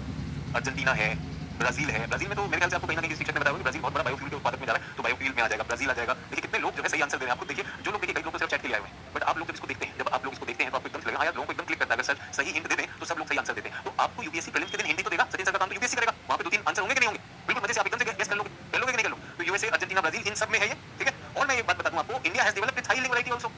अर्जेंटीना है, ब्राजील है। ब्राजील में तो मेरे ख्याल से आपको कहीं ना कहीं शिक्षक ने बताया होगा, ब्राजील बहुत बड़ा बायोफ्यूल के उत्पादक में जा रहा है, तो बायोफ्यूल में आ जाएगा, ब्राजील आ जाएगा। देखिए कितने लोग जो है सही आंसर दे रहे हैं, आपको देखिए जो लोग, देखिए कई लोग तो सिर्फ चैट के लिए आए हुए हैं, बट आप लोग जब इसको देखते हैं, जब आप लोग इसको देखते हैं तो आपको एकदम लगेगा हाँ यार, लोगों को एकदम क्लिक करता है, अगर सर सही हिंट दे दें तो सब लोग सही आंसर देते हैं। तो आपको यूपीएससी प्रीलिम्स के दिन हिंट तो देगा, सचिन सर का काम तो यूपीएससी करेगा, वहां पे 2-3 आंसर होंगे कि नहीं होंगे, बिल्कुल मजे से आप एकदम से गेस कर लोगे कि नहीं कर लोगे। तो यूएसए, अर्जेंटीना, ब्राजील, इन सब में है ये, ठीक है। और मैं एक बात बता दूं आपको, India has developed it's high yielding variety also,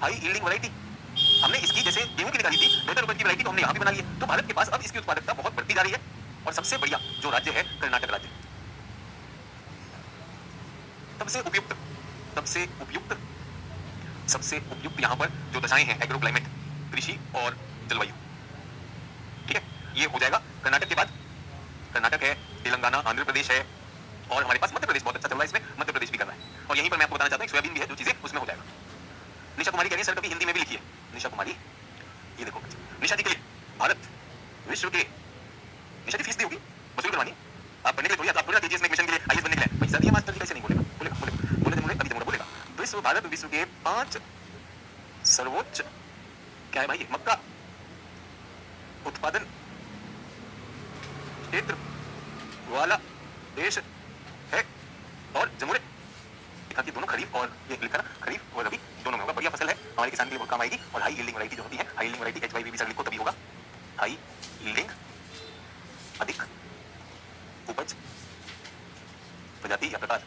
high yielding variety. हमने इसकी जैसे गेहूं की निकाली थी बेहतर उपज की वैरायटी, तो हमने यहाँ भी बना ली है। तो भारत के पास अब इसकी उत्पादकता बहुत बढ़ती जा रही है, और सबसे बढ़िया जो राज्य है कर्नाटक राज्य, सबसे उपयुक्त, सबसे उपयुक्त यहाँ पर जो दशाएं हैं, एग्रो क्लाइमेट, कृषि और जलवायु, ठीक है। ये हो जाएगा कर्नाटक के बाद, कर्नाटक है, तेलंगाना, आंध्र प्रदेश है, और हमारे पास मध्य प्रदेश बहुत अच्छा चल रहा है, इसमें मध्य प्रदेश भी कर रहा है। और यहीं पर मैं आपको बताना चाहता हूँ सोयाबीन भी है, जो चीजें उसमें हो जाएगा। निशा कुमारी कह रही है सर कभी हिंदी में भी लिखिए, निशा कुमारी, ये देखो निशा जी के लिए, भारत विश्व के, निशा जी फीस दी होगी, वसूल करवानी आप पढ़ने के लिए, थोड़ी आप पूरा टीजीएस में एडमिशन के लिए, आईएएस बनने के लिए पैसा दिया, मास्टर जी कैसे नहीं बोलेगा, अभी जमूरा बोलेगा। विश्व, भारत विश्व के 5 सर्वोच्च, क्या है भाई ये, मक्का उत्पादन क्षेत्र वाला देश है, और जमूरे लिखा कि दोनों खरीफ और, ये लिखा ना खरीफ और रबी दोनों में होगा। बढ़िया फसल है, हमारे किसान के लिए बहुत काम आएगी। और हाई यील्डिंग वैरायटी जो होती है, high yielding variety HYVV sir लिखो तभी होगा, हाई यील्डिंग, अधिक उपज प्रजाति या प्रकार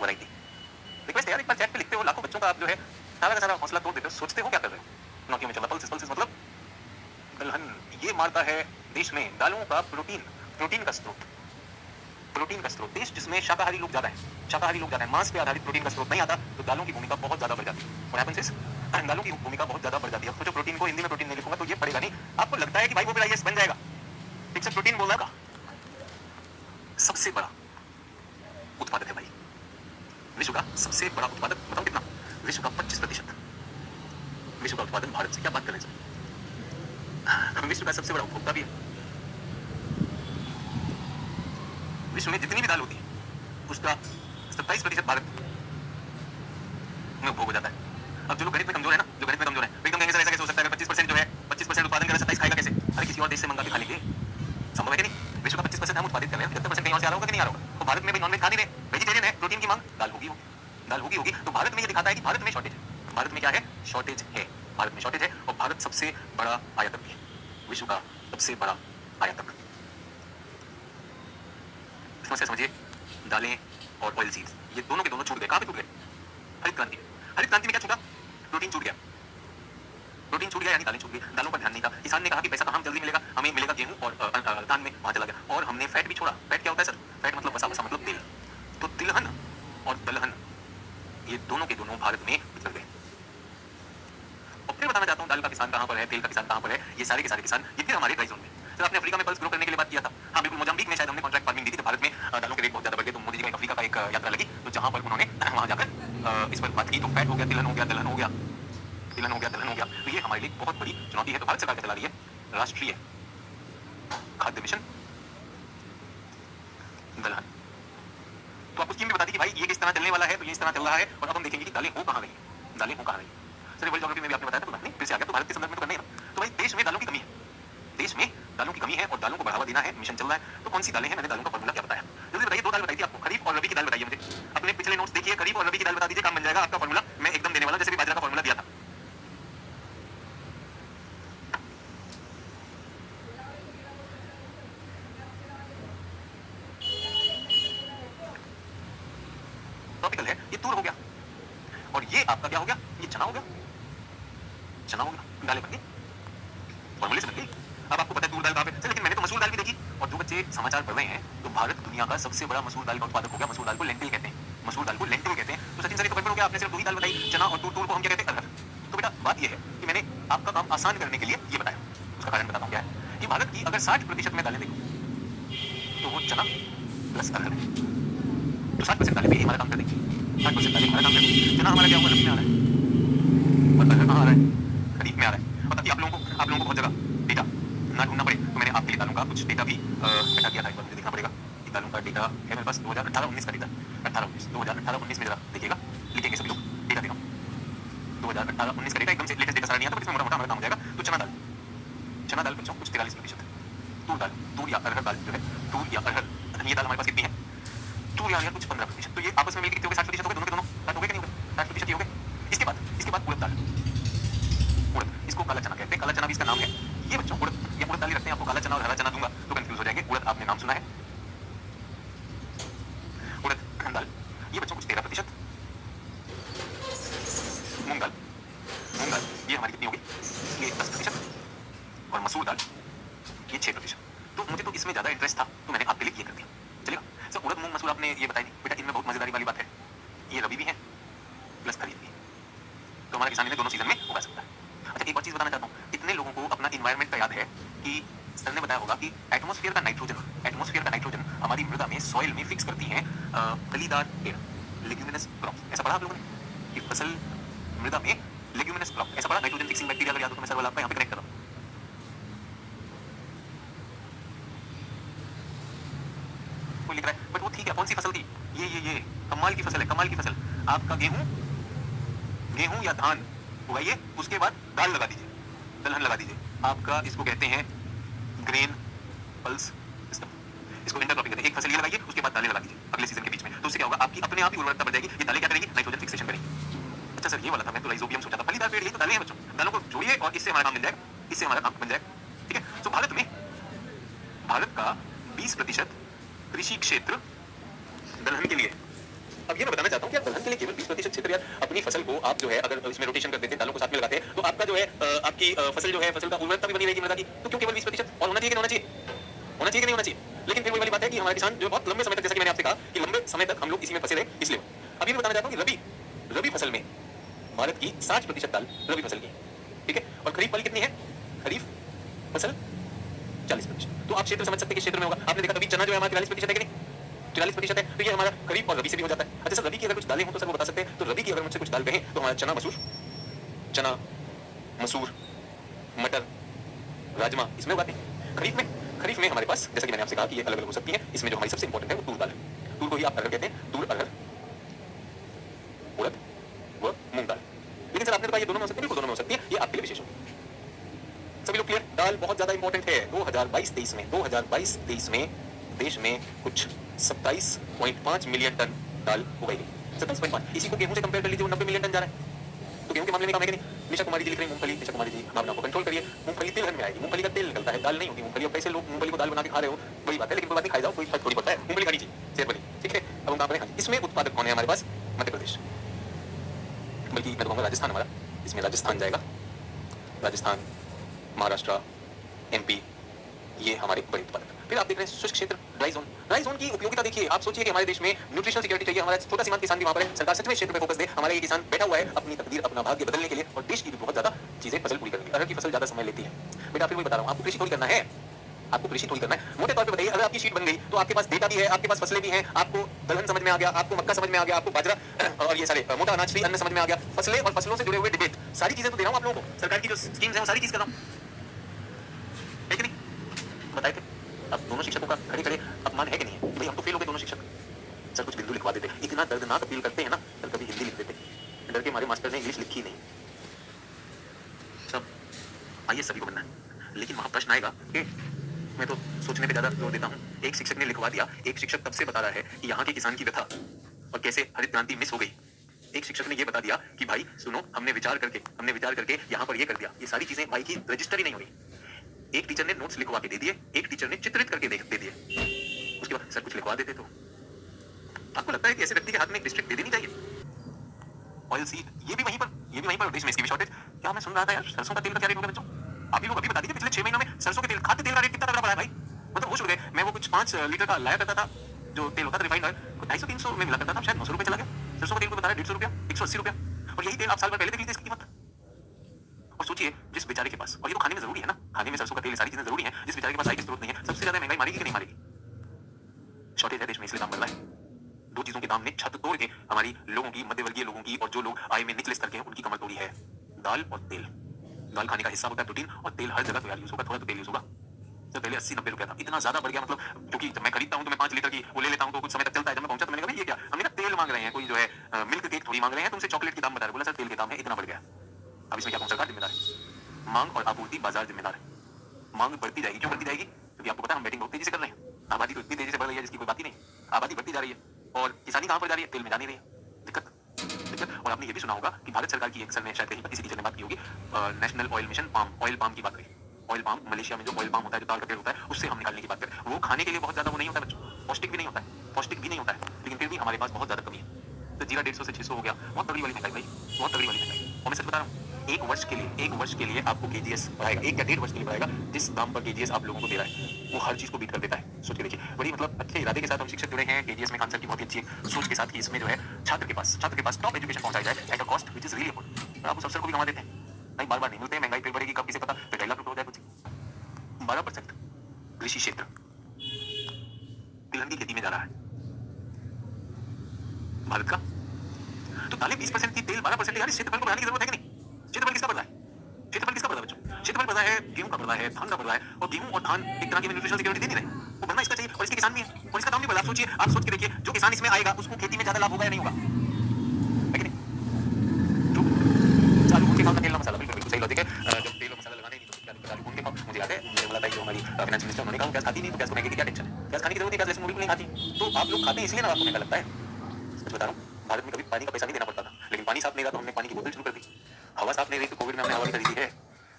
वैरायटी। रिक्वेस्ट है यार, एक बार चैट पे लिखते हो, लाखों बच्चों का आप जो है सारा का सारा हौसला तोड़ देते हो, सोचते हो क्या कर रहे हो, नौकरियों में चल रहा पल्स मतलब दलहन, ये मारता है देश में दालों का प्रोटीन का स्रोत। देश जिसमें शाकाहारी लोग ज्यादा है, मांस पे आधारित प्रोटीन का स्रोत नहीं आता, तो दालों की भूमिका बहुत ज्यादा बढ़ जाती है। और हैपेंस इज, दालों की भूमिका बहुत ज्यादा बढ़ जाती है। तो जो प्रोटीन को हिंदी में प्रोटीन नहीं लिखूंगा तो ये पड़ेगा नहीं। आपको लगता है कि भाई वो मेरा यस बन जाएगा, ठीक से प्रोटीन बोला का सबसे बड़ा उत्पादक है भाई, विश्व का सबसे बड़ा उत्पादक, बताओ कितना? विश्व का 25%। विश्व का उत्पादन भारत से, क्या बात कर रहे हैं? विश्व का सबसे बड़ा उपभोक्ता भी है। विश्व में जितनी भी दाल होती है उसका 27% भारत में उपभोग हो जाता है। अब जो लोग गणित में कमजोर है ना, जो गणित में कमजोर है, एकदम कहेंगे सर ऐसा कैसे हो सकता है? 25% जो है 25% उत्पादन कर रहा है, 27 खाएगा कैसे? अरे किसी और देश से मंगा के खा लेंगे, संभव है कि नहीं? विश्व का 25% हम उत्पादित कर रहे हैं, 75% कहीं और से आ रहा होगा कि नहीं आ रहा होगा? तो भारत में भी नॉनवेज खा नहीं रहे, वेजिटेरियन है, प्रोटीन की मांग दाल होगी, दाल होगी। तो भारत में ये दिखाता है कि भारत में शॉर्टेज है। भारत में क्या है? शॉर्टेज है। भारत में शॉर्टेज है और भारत सबसे बड़ा आयातक भी है, विश्व का सबसे बड़ा आयातक। समस्या समझिए, दालें और ऑयल सीड्स ये दोनों के दोनों छूट गए। कहां पे छूट गए? हरित क्रांति। हरित क्रांति में क्या छूटा? प्रोटीन छूट गया। प्रोटीन छूट गया यानी दालें छूट गई। दालों पर ध्यान नहीं था। किसान ने कहा कि पैसा कहां जल्दी मिलेगा, हमें मिलेगा गेहूं और धान में, वहां चला गया। और हमने फैट भी छोड़ा। फैट क्या होता है सर? फैट मतलब वसा, वसा मतलब तेल। तो तिलहन और दलहन ये दोनों के दोनों भारत में बिछड़ गए। और फिर बताना चाहता हूं दाल का किसान कहां पर है, तेल का किसान कहां पर है। ये सारे के सारे किसान ये फिर हमारे ड्राई जोन में। सर आपने अफ्रीका में पल्स ग्रो करने के लिए बात किया था। हाँ बिल्कुल, मोजाम्बिक में शायद हमने कॉन्ट्रैक्ट फार्मिंग दी थी। तो भारत में दालों के रेट बहुत ज्यादा बढ़ गए, तो मोदी जी को अफ्रीका का एक यात्रा लगी, तो जहां पर उन्होंने वहां जाकर इस पर बात की। तो फैट हो गया, तिलहन हो गया, दलहन हो गया, तिलहन हो गया, दलहन हो गया। तो ये हमारे लिए बहुत बड़ी चुनौती है। तो भारत सरकार क्या चला रही है? राष्ट्रीय खाद्य मिशन दलहन। तो आपको स्कीम भी बता दी कि भाई ये किस तरह चलने वाला है, तो ये इस तरह चल रहा है। और अब हम देखेंगे कि दालें हो कहां गई, दालें हो कहां गई। सर वर्ल्ड ज्योग्राफी में भी आपने बताया था, तो बात नहीं फिर से आ गया। तो भारत के संदर्भ में तो करना ही ना। तो भाई देश में दालों की कमी है, देश में दालों की कमी है और दालों को बढ़ावा देना है, मिशन चल रहा है। तो कौन सी दालें हैं? मैंने दालों का फॉर्मूला क्या बताया, जल्दी बताइए। दो दाल बताई थी आपको, खरीफ और रबी की दाल बताइए मुझे। अपने पिछले नोट्स देखिए, खरीफ और रबी की दाल बता दीजिए, काम बन जाएगा आपका। फॉर्मूला मैं एकदम देने वाला, जैसे भी बाजरा का फॉर्मूला दिया था। टॉपिकल है, ये तूर हो गया और ये आपका क्या हो गया? ये चना हो गया, चना हो गया। दालें बन गई, फॉर्मूले से बन गई। अब आपको पता है तूर दाल कहां पे है, लेकिन मैंने तो मसूर दाल भी देखी। और जो बच्चे समाचार पढ़ रहे हैं, तो भारत दुनिया का सबसे बड़ा मसूर दाल का उत्पादक हो गया। मसूर दाल को लेंटिल कहते हैं, मसूर दाल को लेंटिल कहते हैं। तो सचिन सर ये तो गड़बड़ हो गया, आपने सिर्फ दो ही दाल बताई, चना और तूर। तूर को हम क्या कहते हैं? अरहर। तो बेटा बात ये है कि मैंने आपका काम आसान करने के लिए ये बताया। उसका कारण बताता हूं क्या है, कि भारत की अगर 60% में दालें देखो तो वो चना प्लस अरहर है। तो 60% दालें भी हमारा काम कर देंगे, 60% दालें हमारा काम कर देंगे। चना हमारा क्या होगा? रबी में आ रहा है, और अरहर कहाँ आ रहा है? खरीफ में आ रहा है। और ताकि आप लोगों को बहुत जगह डेटा ना ढूंढना पड़े, तो मैंने आपके लिए दालों का कुछ डेटा भी इकट्ठा किया था। एक बार मुझे देखना पड़ेगा कि दालों का डेटा है मेरे पास 2018-19 का डेटा, 2018-19 में जरा देखिएगा, लिखेंगे सभी लोग, डेटा दे रहा हूँ 2018-19 का डेटा। एकदम से लेटेस्ट डेटा सारा नहीं आता, बट इसमें मोटा मोटा हमारा काम हो जाएगा। तो चना दाल बच्चों कुछ 43% है। तूर दाल, तूर या अरहर दाल जो है, तूर या अरहर, ये दाल हमारे पास कितनी है? तूर या अरहर कुछ 15%। तो ये आपस में मिलकर कितने हो गए? 60% हो गए, दोनों के दोनों 60 हो गए कि नहीं हो गए? 60% ही हो गए। इसके बाद उड़द दाल, उड़द, इसको काला चना कहते हैं। काला चना भी इसका नाम है। ये बच्चों उड़द या उड़द दाल ही रखते हैं। आपको काला चना और हरा चना दूंगा तो कंफ्यूज हो जाएंगे। उड़द आपने नाम सुना है, उड़द दाल, ये बच्चों कुछ 13%। मूंग दाल, ये हमारी कितनी होगी? ये 10%। और मसूर दाल ये 6%। तो मुझे तो इसमें ज्यादा इंटरेस्ट था, तो मैंने आपके लिए ये कर दिया। चलेगा सर? उड़द मूंग मसूर आपने ये बताई नहीं बेटा, इनमें बहुत मजेदारी वाली बात है, ये रबी भी है प्लस खरीफ भी है। तो हमारा किसान इन्हें दोनों सीजन में उगा सकता है। अच्छा एक और चीज बताना चाहता हूँ, कितने लोगों को अपना इन्वायरमेंट का याद है कि सर ने बताया होगा कि एटमॉस्फेयर का नाइट्रोजन हमारी मृदा में, सॉइल में फिक्स करती है फलीदार पेड़, लेग्यूमिनस क्रॉप। ऐसा पढ़ा आप लोगों ने कि फसल मृदा में लेग्यूमिनस क्रॉप, ऐसा पढ़ा? नाइट्रोजन फिक्सिंग बैक्टीरिया अगर याद हो तो मैं सर वाला आपका यहाँ पे कनेक्ट कर रहा हूँ। कोई लिख रहा है बट वो ठीक है, कौन सी फसल थी? ये कमाल की फसल है, कमाल की फसल। आपका गेहूं या धान उगाइए, उसके बाद दाल लगा दीजिए, दलहन लगा दीजिए। आपका इसको कहते हैं ग्रेन पल्स सिस्टम, इसको इंटरक्रॉपिंग कहते हैं। एक फसल ये लगाइए, उसके बाद दालें लगा दीजिए अगले सीजन के बीच में। तो उससे क्या होगा? आपकी अपने आप ही उर्वरकता बढ़ जाएगी। ये दालें क्या करेंगी? नाइट्रोजन फिक्सेशन करेंगी। अच्छा सर ये वाला था, मैं तो राइजोबियम सोचा था। फलीदार पेड़, ये तो दालें हैं बच्चों, दालों को जोड़िए और इससे हमारा काम बन जाएगा, इससे हमारा काम बन जाएगा। ठीक है? तो भारत का 20% कृषि क्षेत्र दलहन के लिए। अब ये मैं बताना चाहता हूँ कि दलहन के लिए केवल 20% क्षेत्र, यार अपनी फसल को आप जो है अगर इसमें रोटेशन कर देते हैं, दालों को साथ में लगाते हैं, तो आपका जो है आपकी फसल जो है, फसल का उर्वरकता भी बनी रहेगी मृदा की। तो क्यों केवल 20%? और होना चाहिए कि नहीं होना चाहिए? होना चाहिए कि नहीं होना चाहिए? लेकिन फिर वही वाली बात है कि हमारे किसान जो बहुत लंबे समय तक, जैसा कि मैंने आपसे कहा कि लंबे समय तक हम लोग इसी में फंसे रहे, इसलिए। अब ये मैं बताना चाहता हूँ कि रबी फसल में भारत की 60% दाल रबी फसल की, ठीक है। और खरीफ वाली कितनी है? खरीफ फसल 40%। तो आप क्षेत्र समझ सकते हैं कि क्षेत्र में होगा। आपने देखा कभी चना जो है हमारा 43% है कि नहीं? 43% है, तो ये हमारा खरीफ और रबी से भी हो जाता है। अच्छा सर, रबी की अगर कुछ दालें हो तो सर वो बता सकते हैं? तो रबी की अगर मुझसे कुछ दाल कहें तो हमारा चना मसूर मटर राजमा इसमें उगाते हैं। खरीफ में हमारे पास जैसा कि मैंने आपसे कहा कि ये अलग अलग हो सकती है। इसमें जो हमारी सबसे इंपॉर्टेंट है वो तूर दाल है। तूर को ही आप अरहर कहते हैं। तूर अरहर उड़द व मूंग दाल। लेकिन सर आपने तो कहा ये दोनों में हो सकती है। बिल्कुल दोनों में हो सकती है, ये आपके लिए विशेष होगी। सभी लोग क्लियर? दाल बहुत ज्यादा इंपॉर्टेंट है। 2022-23 में देश में कुछ 27.5 मिलियन टन दाल उगाई गई। 27.5। इसी को गेहूं से कंपेयर कर लीजिए, वो 90 मिलियन टन जा रहा है। तो गेहूं के मामले में काम है कि नहीं? निशा कुमारी जी लिख रही हैं मूंगफली। निशा कुमारी जी भावना को कंट्रोल करिए। मूंगफली तिलहन में आएगी। मूंगफली का तेल निकलता है, दाल नहीं होती मूंगफली। और कैसे लोग मूंगफली को दाल बना के खा रहे हो बड़ी बात है, लेकिन कोई बात नहीं, खाई जाओ, कोई फर्क थोड़ी पड़ता है। मूंगफली खानी चाहिए, सेहत बनी। ठीक है, अब हम काम करें। इसमें उत्पादक कौन है हमारे पास? मध्य प्रदेश, बल्कि मैं तो कहूँगा राजस्थान हमारा। इसमें राजस्थान जाएगा। राजस्थान, महाराष्ट्र, एमपी, ये हमारे बड़े उत्पादक। फिर आप देख रहे हैं शुष्क क्षेत्र, ड्राई जोन। ड्राई जोन की उपयोगिता देखिए। आप सोचिए कि हमारे देश में न्यूट्रिशनल सिक्योरिटी चाहिए। हमारा छोटा सीमांत किसान भी वहां पर है। सरकार सच में क्षेत्र पे फोकस दे। हमारा ये किसान बैठा हुआ है अपनी तकदीर अपना भाग्य बदलने के लिए, और देश की भी बहुत ज्यादा चीजें फसल पूरी करने के लिए। अरहर की फसल ज्यादा समय लेती है बेटा। फिर वही बता रहा हूँ, आपको कृषि थोड़ी करना है। आपको कृषि थोड़ी करना है। मोटे तौर पे बताइए, अगर आपकी शीट बन गई तो आपके पास डेटा भी है, आपके पास फसलें भी हैं, आपको दलहन समझ में आ गया, आपको मक्का समझ में आ गया, आपको बाजरा और ये सारे मोटा अनाज फ्री अन्न समझ में आ गया, फसलें और फसलों से जुड़े हुए डिबेट, सारी चीजें तो दे रहा हूँ आप लोगों को। सरकार की जो स्कीम्स है वो सारी चीज कर रहा हूँ, है कि नहीं? बताए थे। अब दोनों शिक्षकों का खड़े खड़े अपमान है कि नहीं है? भाई हम तो फेल हो गए दोनों शिक्षक। सर कुछ बिंदु लिखवा देते। इतना दर्दनाक अपील करते हैं ना, सर कभी हिंदी लिख देते। डर के मारे मास्टर ने इंग्लिश लिखी नहीं। सब आइए सभी को बनना है, लेकिन वहां प्रश्न आएगा कि मैं तो सोचने पे ज्यादा जोर देता हूँ। एक शिक्षक ने लिखवा दिया। एक शिक्षक तब से बता रहा है कि यहाँ के किसान की व्यथा और कैसे हरित क्रांति मिस हो गई। एक शिक्षक ने ये बता दिया कि भाई सुनो, हमने विचार करके यहाँ पर ये कर दिया। ये सारी चीजें भाई की रजिस्टर ही नहीं हो रही। एक टीचर ने नोट्स लिखवा के दे दिए, एक टीचर ने चित्रित करके दे दिए। उसके बाद सर कुछ लिखवा देते तो आपको लगता है कि ऐसे व्यक्ति के हाथ में एक डिस्ट्रिक्ट दे देनी चाहिए। ऑयल सीड ये भी वहीं पर देश में इसकी भी शॉर्टेज। क्या मैं सुन रहा था यार, सरसों का तेल का क्या रेट हो गया बच्चों? आप ही लोग अभी बता दीजिए पिछले 6 महीनों में सरसों के तेल, खाद्य तेल का रेट कितना तगड़ा बढ़ा है भाई। मतलब होश उड़ गए। मैं वो कुछ 5 लीटर का लाया करता था जो तेल होता था रिफाइंड ऑयल, 250-300 में मिला करता था, शायद 900 रुपए चला गया। सरसों का तेल को बता रहा है 150 रुपया, 180 रुपया। और यही तेल आप साल भर पहले देख लीजिए इसकी कीमत। और सोचिए जिस बेचारे के पास, और ये तो खाने में जरूरी है ना, खाने में सरसों का तेल सारी चीजें जरूरी हैं, जिस बेचारे के पास आय के स्रोत नहीं है, सबसे ज्यादा महंगाई मारेगी कि नहीं मारेगी? शॉर्टेज है देश में, इसलिए दाम बढ़ रहा है। दो चीजों के दाम ने छत तोड़ के हमारी लोगों की, मध्यवर्गीय लोगों की, और जो लोग आय में निचले स्तर के हैं उनकी कमर तोड़ी है। दाल और तेल। दाल खाने का हिस्सा होता है प्रोटीन, और तेल हर जगह तो यार यूज होगा, थोड़ा तो तेल यूज होगा। तो पहले 80-90 रुपया था, इतना ज्यादा बढ़ गया। मतलब क्योंकि जब मैं खरीदता हूं तो मैं 5 लीटर की वो ले लेता हूं तो कुछ समय तक चलता है। जब मैं पहुंचा तो मैंने कहा भाई ये क्या, हमने कहा तेल मांग रहे हैं, कोई जो है मिल्क केक थोड़ी मांग रहे हैं, तुमसे चॉकलेट के दाम बता रहे। बोला सर तेल के दाम है इतना बढ़ गया। अब इसमें क्या कौन सरकार जिम्मेदार है? मांग और आपूर्ति बाजार जिम्मेदार है। मांग बढ़ती जाएगी। क्यों बढ़ती जाएगी? क्योंकि आपको पता है हम बैटिंग बहुत तेजी से कर रहे हैं। आबादी तो इतनी तेजी से बढ़ रही है जिसकी कोई बात ही नहीं। आबादी बढ़ती जा रही है और किसानी कहां पर जा रही है? तेल में जा नहीं रही है। दिक्कत। और आपने ये भी सुना होगा कि भारत सरकार की एक सर ने शायद कहीं किसी टीचर ने बात की होगी, national oil mission palm, oil palm की बात करी। ऑयल पाम मलेशिया में जो ऑयल पाम होता है, जो ताड़ का पेड़ होता है, उससे हम निकालने की बात करें। वो खाने के लिए बहुत ज्यादा वो नहीं होता है बच्चों, पौष्टिक भी नहीं होता है, पौष्टिक भी नहीं होता है, लेकिन फिर भी हमारे पास बहुत ज्यादा कमी है। तो जीरा 150 से 600 हो गया, बहुत तगड़ी वाली महंगाई भाई, बहुत तगड़ी वाली महंगाई। और मैं सच बता रहा हूँ, एक वर्ष के लिए आपको केजीएस बढ़ाएगा, 1 या 1.5 वर्ष के लिए बढ़ाएगा। जिस दाम पर केजीएस आप लोगों को दे रहा है वो हर चीज को बीट कर देता है। सोच के देखिए, बड़ी मतलब अच्छे इरादे के साथ हम शिक्षक जुड़े हैं केजीएस में, खान सर की बहुत ही अच्छी सोच के साथ कि इसमें जो है छात्र के पास टॉप एजुकेशन पहुंचाई जाए at a cost which is really affordable. आप उस अवसर को भी गंवा देते हैं नहीं, बार बार नहीं मिलते हैं। महंगाई फिर बढ़ेगी, कब किसे पता, फिर 2.5 लाख रुपए हो जाए कुछ। 12% कृषि क्षेत्र तिलहन की खेती में जा रहा है भारत का। तो ताले 20% थी, तेल 12% यार। इस क्षेत्रफल को बढ़ाने की जरूरत है कि नहीं? क्षेत्रफल किसका बढ़ रहा है? क्षेत्रफल किसका बढ़ रहा है बच्चों? क्षेत्रफल बढ़ रहा है, गेहूं का बढ़ रहा है, धान का बढ़ रहा है। और गेहूं और धान एक तरह की न्यूट्रिशनल सिक्योरिटी दे नहीं रहे, वो बढ़ना इसका चाहिए। और इसके किसान भी हैं और इसका दाम भी बढ़ रहा है। सोचिए, आप सोच के देखिए, जो किसान इसमें आएगा उसको खेती में ज्यादा लाभ होगा या नहीं होगा? है कि नहीं? जो आलू भून के खाओ ना तेल ना मसाला, बिल्कुल बिल्कुल सही लॉजिक है। जब तेल और मसाला लगाना ही नहीं तो क्या दिक्कत, आलू भून के खाओ। मुझे याद है मेरे मुलाकात जो हमारी फाइनेंस मिनिस्टर, उन्होंने कहा गैस खाती नहीं तो गैस को महंगे की क्या टेंशन है? गैस खाने की जरूरत नहीं, गैस लहसुन बिल्कुल नहीं खाती। तो आप लोग खाते हैं इसलिए ना आपको महंगा लगता है। सच बता रहा हूँ, भारत में कभी पानी का पैसा नहीं देना पड़ता था, लेकिन पानी साफ नहीं रहा तो हमने पानी की बोतल शुरू कर दी। हवा साफ नहीं रही तो कोविड में हमने हवा भी खरीदी है।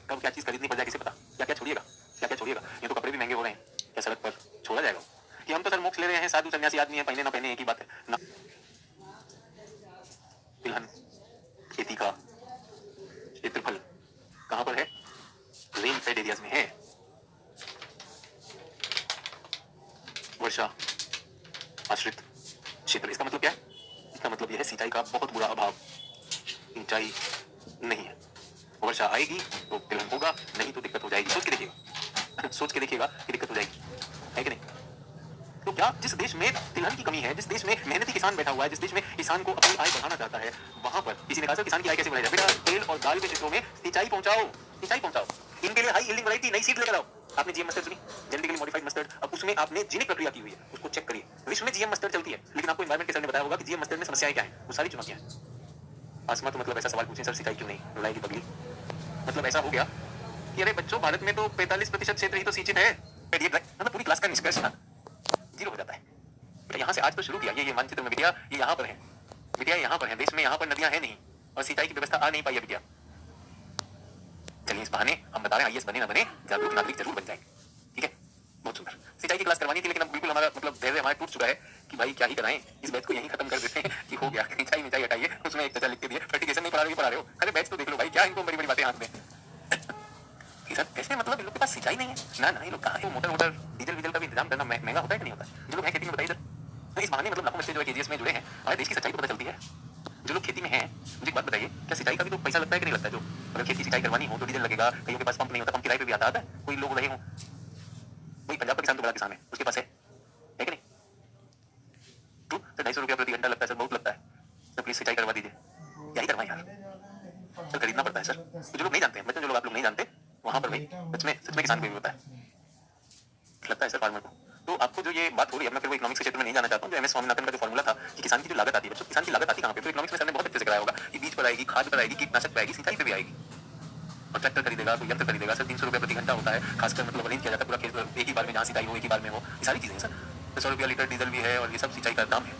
कब क्या चीज खरीदनी पड़ जाए किसे पता? क्या क्या छोड़िएगा, क्या क्या छोड़िएगा। ये तो कपड़े भी महंगे हो रहे हैं, क्या सड़क पर छोड़ा जाएगा? कि हम तो सर मोक्ष ले रहे हैं, साधु सन्यासी आदमी है, पहने ना पहने एक ही बात है ना। तिलहन खेती का क्षेत्रफल कहां पर है? रेन फेड एरियाज में है, वर्षा आश्रित क्षेत्र। इसका मतलब क्या है? इसका मतलब यह है सिंचाई का बहुत बुरा अभाव, सिंचाई नहीं है। वर्षा आएगी तो तिलहन होगा, नहीं तो दिक्कत हो जाएगी। सोच के देखिएगा, सोच के देखिएगा कि दिक्कत हो जाएगी, है कि नहीं? तो क्या जिस देश में तिलहन की कमी है, जिस देश में मेहनती किसान बैठा हुआ है, जिस देश में किसान को अपनी आय बढ़ाना चाहता है, वहां पर किसी ने कहा सर किसान की आय कैसे बढ़ाई जाए? बेटा तेल और दाल के क्षेत्रों में सिंचाई पहुंचाओ, सिंचाई पहुंचाओ। इनके लिए हाई यील्डिंग वैरायटी नई सीड लेकर आओ। आपने जीएम मस्टर्ड सुनी, जेनेटिकली मॉडिफाइड मस्टर्ड, अब उसमें आपने जीनिक प्रक्रिया की हुई है, उसको चेक करिए। विश्व में जीएम मस्टर्ड चलती है, लेकिन आपको एनवायरमेंट के सर ने बताया होगा कि जीएम मस्टर्ड में समस्याएं क्या है, वो सारी चुनौतियां हैं। आसमा तो मतलब ऐसा सवाल पूछे सर सिंचाई क्यों नहीं, रुलाएगी पगली। मतलब ऐसा हो गया कि अरे बच्चों भारत में तो 45% क्षेत्र ही तो सिंचित है। मतलब पूरी क्लास का निष्कर्ष ना जीरो हो जाता है। यहाँ से आज तो शुरू किया, ये मानचित्र में बिटिया ये यहाँ पर है, बिटिया यहाँ पर है, देश में यहाँ पर नदियां है नहीं और सिंचाई की व्यवस्था आ नहीं पाई है बिटिया। चलिए इस बहाने हम बता रहे हैं आईएएस बने ना बने, जागरूक नागरिक जरूर बन जाएंगे, ठीक है? बहुत सुंदर सिंचाई की क्लास करवानी थी, लेकिन अब बिल्कुल हमारा मतलब धैर्य हमारा टूट चुका है कि भाई क्या ही कराएं, इस बैच को यहीं खत्म कर देते हैं कि हो गया, सिंचाई मिंचाई हटाइए। उसमें एक चचा लिख के दिए फर्टिगेशन नहीं पढ़ा रहे हो, अरे बैच तो देख लो भाई, क्या इनको बड़ी बड़ी बातें हाथ में। सर कैसे मतलब इन लोग के पास सिंचाई नहीं है ना, ये लोग कहाँ है? मोटर वोटर डीजल वीजल का भी इंतजाम करना महंगा होता है कि नहीं होता? जो लोग हैं खेती में बताइए सर, इस बहाने मतलब लाखों बच्चे जो है केजीएस में जुड़े हैं, हमारे देश की सच्चाई तो पता चलती है। जो लोग खेती में हैं मुझे एक बात बताइए, क्या सिंचाई का भी तो पैसा लगता है कि नहीं लगता है? जो अगर खेती सिंचाई करवानी हो तो डीजल लगेगा, कईयों के पास पंप नहीं होता, पंप किराए पे भी आता है, कोई लोग रहे हों, कोई पंजाब का किसान तो बड़ा किसान है, उसके पास है कि नहीं? तो सर 250 रुपया प्रति घंटा लगता है सर, बहुत लगता है सर, प्लीज सिंचाई करवा दीजिए। क्या ही करवाएं यार सर, खरीदना पड़ता है सर। तो जो लोग नहीं जानते हैं बच्चों, जो लोग आप लोग नहीं जानते, वहां पर भाई सच में किसान को भी होता है, लगता है सर फार्मर को। तो आपको जो ये बात हो रही है, मैं फिर वो इकोनॉमिक्स के क्षेत्र में नहीं जाना चाहता हूँ। जो एमएस स्वामीनाथन का जो फॉर्मूला था कि किसान की जो लागत आती है, बच्चों किसान की लागत आती कहाँ पे? तो इकोनॉमिक्स में सर ने बहुत अच्छे से कराया होगा कि बीज पर आएगी, खाद पर आएगी, कीटनाशक पर आएगी, सिंचाई पे भी आएगी। और ट्रैक्टर खरीदेगा तो यंत्र खरीदेगा सर, 300 रुपया प्रति घंटा होता है, खासकर मतलब अरेंज किया जाता है पूरा खेत एक ही बार में, जहाँ सिंचाई हो एक ही बार में हो, ये सारी चीजें सर। 100 रुपया लीटर डीजल भी है और ये सब सिंचाई का दाम है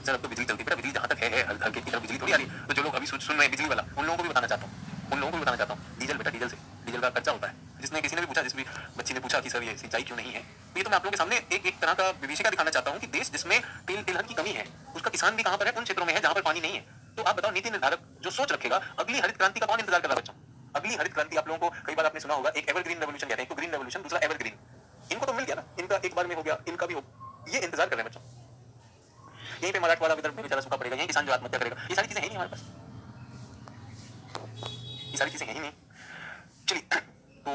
सर। अब तो बिजली चलती है, बिजली जहाँ तक है हर खेत की तरफ बिजली थोड़ी आ रही है। तो जो लोग अभी सुन रहे हैं बिजली वाला, उन लोगों को भी बताना चाहता हूँ, उन लोगों को भी बताना चाहता हूँ, डीजल बेटा डीजल से डीजल का खर्चा होता है। जिसने किसी ने भी पूछा, जिस भी बच्ची ने पूछा कि सर ये सिंचाई क्यों नहीं है, तो ये तो मैं आप लोगों के सामने एक तरह का विभीषिका दिखाना चाहता हूँ कि देश जिसमें तिलहन की कमी है, उसका किसान भी कहाँ पर है? उन क्षेत्रों में है जहाँ पर पानी नहीं है। तो आप बताओ, नीति निर्धारक जो सोच रखेगा, अगली हरित क्रांति का कौन इंतजार कर रहा है बच्चों? अगली हरित क्रांति आप लोगों को कई बार आपने सुना होगा, एक एवरग्रीन रेवोल्यूशन कहते हैं, तो ग्रीन रेवोल्यूशन, दूसरा एवरग्रीन। इनको तो मिल गया ना, इनका एक बार में हो गया, इनका भी हो, ये इंतजार कर रहे हैं बच्चों। यहीं पे मराठवाड़ा विदर्भ में बेचारा सूखा पड़ेगा, यहीं किसान जो आत्महत्या करेगा, ये सारी चीजें है नहीं हमारे पास, ये सारी चीजें है ही नहीं। चलिए तो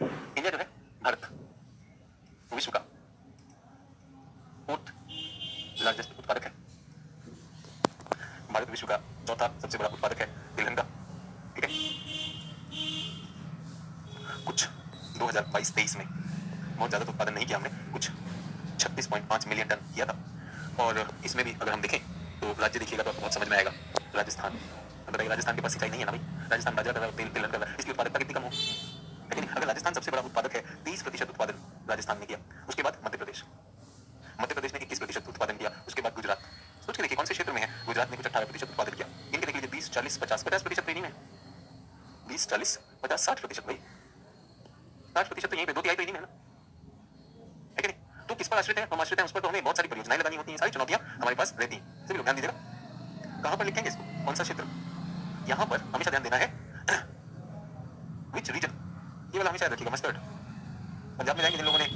इंडिया जो है, भारत विश्व का 4th लार्जेस्ट उत्पादक है। भारत विश्व का 4था सबसे बड़ा उत्पादक है तिलहन का, ठीक है? कुछ 2022-23 में बहुत ज्यादा तो उत्पादन नहीं किया हमने, कुछ 36.5 मिलियन टन किया था। और इसमें भी अगर हम देखें तो राज्य देखिएगा तो आपको बहुत समझ में आएगा। राजस्थान, अब बताइए राजस्थान के पास सिंचाई नहीं है ना भाई, राजस्थान बाजरा कर रहा है, तिलहन कर रहा है, इसकी उत्पादकता कितनी कम हो? लेकिन अगर राजस्थान सबसे बड़ा उत्पादक है, 30% उत्पादन राजस्थान ने किया, उसके बाद मध्य प्रदेश ने 21% उत्पादन किया, उसके बाद गुजरात। सोच के देखिए कौन से क्षेत्र में है, गुजरात ने कुछ 18% उत्पादन किया। इनके देख लीजिए 20, 40, 50% तो नहीं है, 20, 40, 50, 60% भाई, 60% तो यहीं पे, 2/3 तो नहीं है ना, है कि नहीं? तो किस पर आश्रित है? हम आश्रित हैं उस पर, तो हमें बहुत सारी परियोजनाएं लगानी होती हैं, सारी चुनौतियां हमारे पास रहती हैं। सभी लोग ध्यान दीजिएगा, कहां पर लिखेंगे इसको, कौन सा क्षेत्र? यहां पर हमेशा ध्यान देना है विच रीजन, ये वाला हमेशा याद रखिएगा। मस्टर्ड पंजाब में जाएंगे, जिन लोगों ने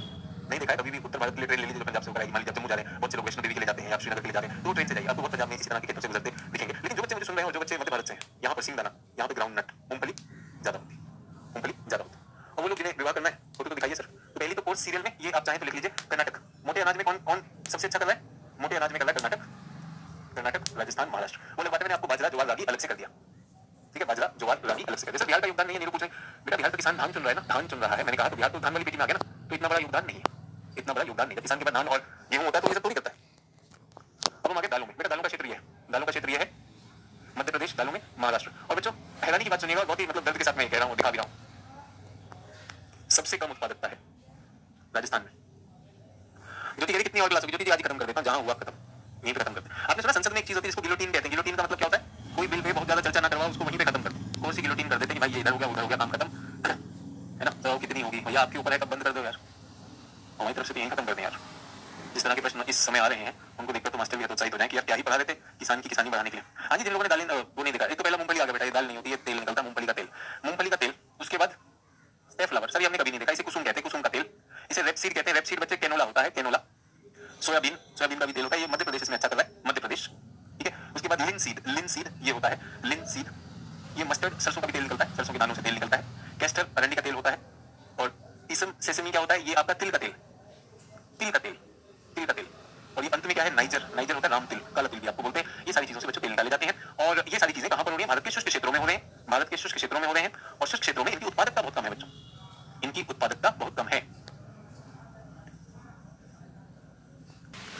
नहीं देखा है कभी भी, उत्तर भारत के लिए ट्रेन ले लीजिए, जो पंजाब से होकर आएगी। मान लीजिए जम्मू जा रहे हैं, बहुत से लोग वैष्णो देवी के लिए जाते हैं या श्रीनगर के लिए जा रहे हैं, तो ट्रेन से जाइए, आपको बहुत पंजाब में इसी तरह के खेतों से गुजरते दिखेंगे। लेकिन जो बच्चे मुझे सुन रहे हैं और जो बच्चे मध्य भारत से हैं, यहाँ पर सिंगदाना, यहाँ पे ग्राउंड नट, मूंगफली ज्यादा होती, मूंगफली ज्यादा होती। और वो लोग जिन्हें विवाह करना है, फोटो तो दिखाइए सर। तो पहली तो कोर्स सीरियल में ये आप चाहें तो लिख लीजिए कर्नाटक। मोटे अनाज में कौन कौन सबसे अच्छा कर रहा है? मोटे अनाज में कर रहा है कर्नाटक, राजस्थान, महाराष्ट्र। वो बात मैंने आपको बाजरा ज्वार रागी अलग से कर दिया, ठीक है? बाजरा ज्वार रागी अलग से कर दिया। सर बिहार का योगदान नहीं है, नीरू पूछ रहे बेटा बिहार का किसान धान चुन रहा है ना, धान चुन रहा है। मैंने कहा तो बिहार तो धान वाली पेटी में आ गया ना, तो इतना बड़ा योगदान नहीं है, इतना बड़ा योगदान नहीं है। किसान के पास धान और गेहूं होता है तो ये सब थोड़ी करता है। अब हम आगे दालों में, बेटा दालों का क्षेत्र ये है, दालों का क्षेत्र ये है मध्य प्रदेश, दालों में महाराष्ट्र। और बच्चों हैरानी की बात सुनिएगा, बहुत ही मतलब दर्द के साथ मैं कह रहा हूँ, दिखा भी रहा हूँ, सबसे कम उत्पादकता है राजस्थान में। ज्योति कह रही कितनी और क्लास होगी? ज्योति आज खत्म कर देता हूँ, जहां हुआ खत्म, यहीं पे खत्म करते हैं। आपने सुना संसद में एक चीज होती है जिसको गिलोटीन कहते हैं। गिलोटीन का मतलब क्या होता है? कोई बिल पे बहुत ज्यादा चर्चा ना करवाओ, उसको वहीं पे खत्म कर दो। कौन सी गिलोटीन कर देते हैं कि भाई ये इधर हो गया उधर हो गया, काम खत्म, है ना? तो कितनी होगी भैया, आपके ऊपर है, कब बंद कर दो यार, हमारी तरफ से तो यहीं खत्म कर दें यार। जिस तरह के प्रश्न इस समय आ रहे हैं उनको देखकर तो मास्टर भी उत्साहित हो जाए कि यार क्या ही पढ़ा रहे थे किसान की किसानी बढ़ाने के लिए। हाँ जी, जिन लोगों ने दालें वो नहीं देखा, एक तो पहला मूंगफली आ गया बेटा, ये दाल नहीं होती, ये तेल निकलता है मूंगफली का तेल, मूंगफली का तेल। उसके बाद फ्लावर, सर ये हमने कभी नहीं देखा, इसे कुसुम कहते हैं, कुसुम का तेल। इसे रेपसीड कहते हैं, रेपसीड बच्चे कैनोला होता है, कैनोला। सोयाबीन, सोयाबीन का भी तेल होता है, ये मध्य प्रदेश में अच्छा कर रहा है, मध्य प्रदेश, ठीक है? उसके बाद लिनसीड, लिनसीड ये होता है, लिनसीड ये मस्टर्ड सरसों का भी तेल निकलता है, सरसों के दानों से तेल निकलता है। कैस्टर अरंडी का तेल होता है। और इसम सेसमी क्या होता है, ये आपका तिल का तेल, तिल का तेल, तिल का तेल। और ये अंत में क्या है, नाइजर, नाइजर होता है राम तिल, काला तिल भी आपको बोलते हैं। ये सारी चीजों से बच्चों तेल निकाले जाते हैं। और ये सारी चीजें कहां पर हो रही है, भारत के शुष्क क्षेत्रों में हो रहे हैं, भारत के शुष्क क्षेत्रों में हो रहे हैं। और शुष्क क्षेत्रों में इनकी उत्पादकता बहुत कम है बच्चों, इनकी उत्पादकता बहुत कम है।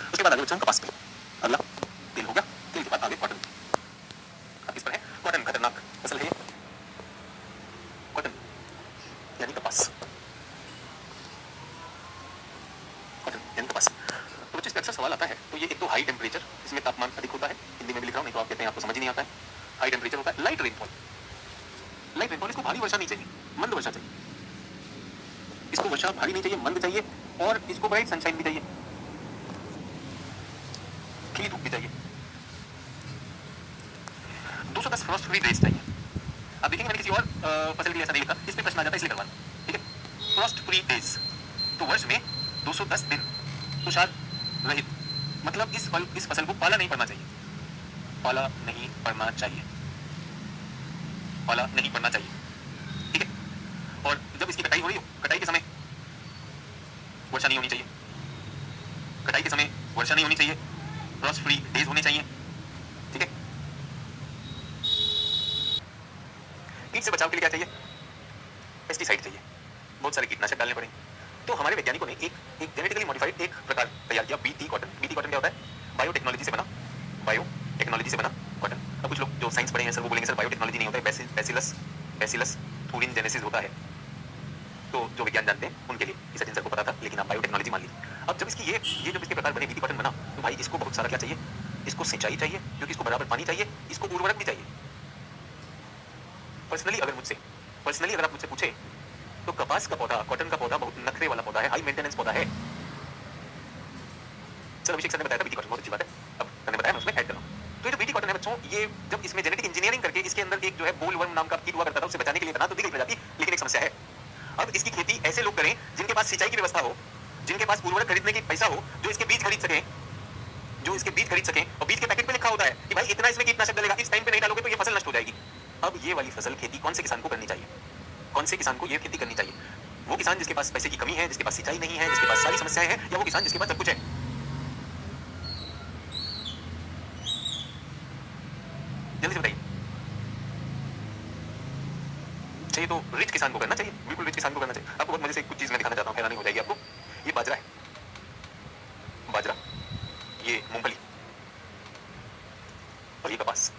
उसके बाद आगे बच्चों कपास पे, अगला तेल हो गया, तेल के बाद आगे कॉटन। अब इस पर है कॉटन, खतरनाक फसल है कॉटन यानी कपास, कॉटन यानी कपास। तो बच्चों इस पे अक्सर सवाल आता है। तो ये एक तो हाई टेम्परेचर, इसमें तापमान अधिक होता है, हिंदी में भी लिख रहा हूँ नहीं तो आप कहते हैं आपको समझ ही नहीं आता है। हाई टेम्परेचर होता है, लाइट रेनफॉल, लाइट रेनफॉल, इसको भारी वर्षा नहीं चाहिए, मंद वर्षा चाहिए, इसको वर्षा भारी नहीं चाहिए, मंद चाहिए। और इसको ब्राइट सनशाइन भी चाहिए, खिली धूप भी चाहिए। 210 फ्रॉस्ट फ्री डेज चाहिए। अब देखेंगे मैंने किसी और फसल के लिए ऐसा नहीं लिखा, इस पे प्रश्न आ जाता है इसलिए करवाना, ठीक है। फ्रॉस्ट फ्री डेज, तो वर्ष में 210 दिन तुषार रहित, मतलब इस फसल को पाला नहीं पड़ना चाहिए, पाला नहीं पड़ना चाहिए, पाला नहीं पड़ना चाहिए, ठीक है। और जब इसकी कटाई हो रही हो, कटाई के समय वर्षा नहीं होनी चाहिए, कटाई के समय वर्षा नहीं होनी चाहिए, फ्रॉस्ट फ्री डेज होने चाहिए, ठीक है। कीट से बचाव के लिए क्या चाहिए, पेस्टिसाइड चाहिए, बहुत सारे कीटनाशक डालने पड़ेंगे। तो हमारे वैज्ञानिकों ने एक जेनेटिकली मॉडिफाइड एक प्रकार तैयार किया, बीटी कॉटन। बीटी कॉटन क्या होता है, बायोटेक्नोलॉजी से बना, बायोटेक्नोलॉजी से बना कॉटन। अब कुछ लोग जो साइंस पढ़े हैं सर वो बोलेंगे सर बायोटेक्नोलॉजी नहीं होता है, बैसिलस, बैसिलस थूरिनजेनेसिस होता है। तो जो विज्ञान जानते हैं उनके लिए इस सचिन सर को पता था, लेकिन आप बायोटेक्नोलॉजी मान लीजिए। अब जब इसकी ये जब इसके प्रकार बने, बीटी कॉटन बना, तो भाई इसको बहुत सारा क्या चाहिए, इसको सिंचाई चाहिए, क्योंकि इसको बराबर पानी चाहिए, इसको उर्वरक भी चाहिए। पर्सनली अगर आप मुझसे पूछे तो कपास का पौधा, कॉटन का पौधा बहुत नखरे वाला पौधा है, हाई मेंटेनेंस पौधा है। सर अभिषेक सर ने बताया था बीटी कॉटन, बहुत अच्छी बात है। अब मैंने बताया, मैं उसमें ऐड कर रहा हूँ। तो ये जो बीटी कॉटन है बच्चों, ये जब इसमें जेनेटिक इंजीनियरिंग करके इसके अंदर एक जो है बोलवर्म नाम का कीट हुआ करता था, उससे बचाने के लिए बना, तो दिख प्रजाति, लेकिन एक समस्या है। अब इसकी खेती ऐसे लोग करें जिनके पास सिंचाई की व्यवस्था हो, जिनके पास उर्वरक खरीदने की पैसा हो, जो इसके बीज खरीद सकें, जो इसके बीज खरीद सकें। और बीज के पैकेट पे लिखा होता है कि भाई इतना इसमें कीटनाशक डलेगा, इस टाइम पे नहीं डालोगे तो ये फसल नष्ट हो जाएगी। अब ये वाली फसल खेती कौन से किसान को करनी चाहिए, कौन से किसान को ये खेती करनी चाहिए, वो किसान जिसके पास पैसे की कमी है, जिसके पास सिंचाई नहीं है, जिसके पास सारी समस्याएं हैं, या वो किसान जिसके पास सब कुछ है। जल्दी से बताइए। चाहिए तो रिच किसान को करना चाहिए, बिल्कुल रिच किसान को करना चाहिए। आपको बहुत मजे से कुछ चीज मैं दिखाना चाहता हूँ, हैरानी हो जाएगी आपको। ये बाजरा है, बाजरा, ये मूंगफली और ये कपास,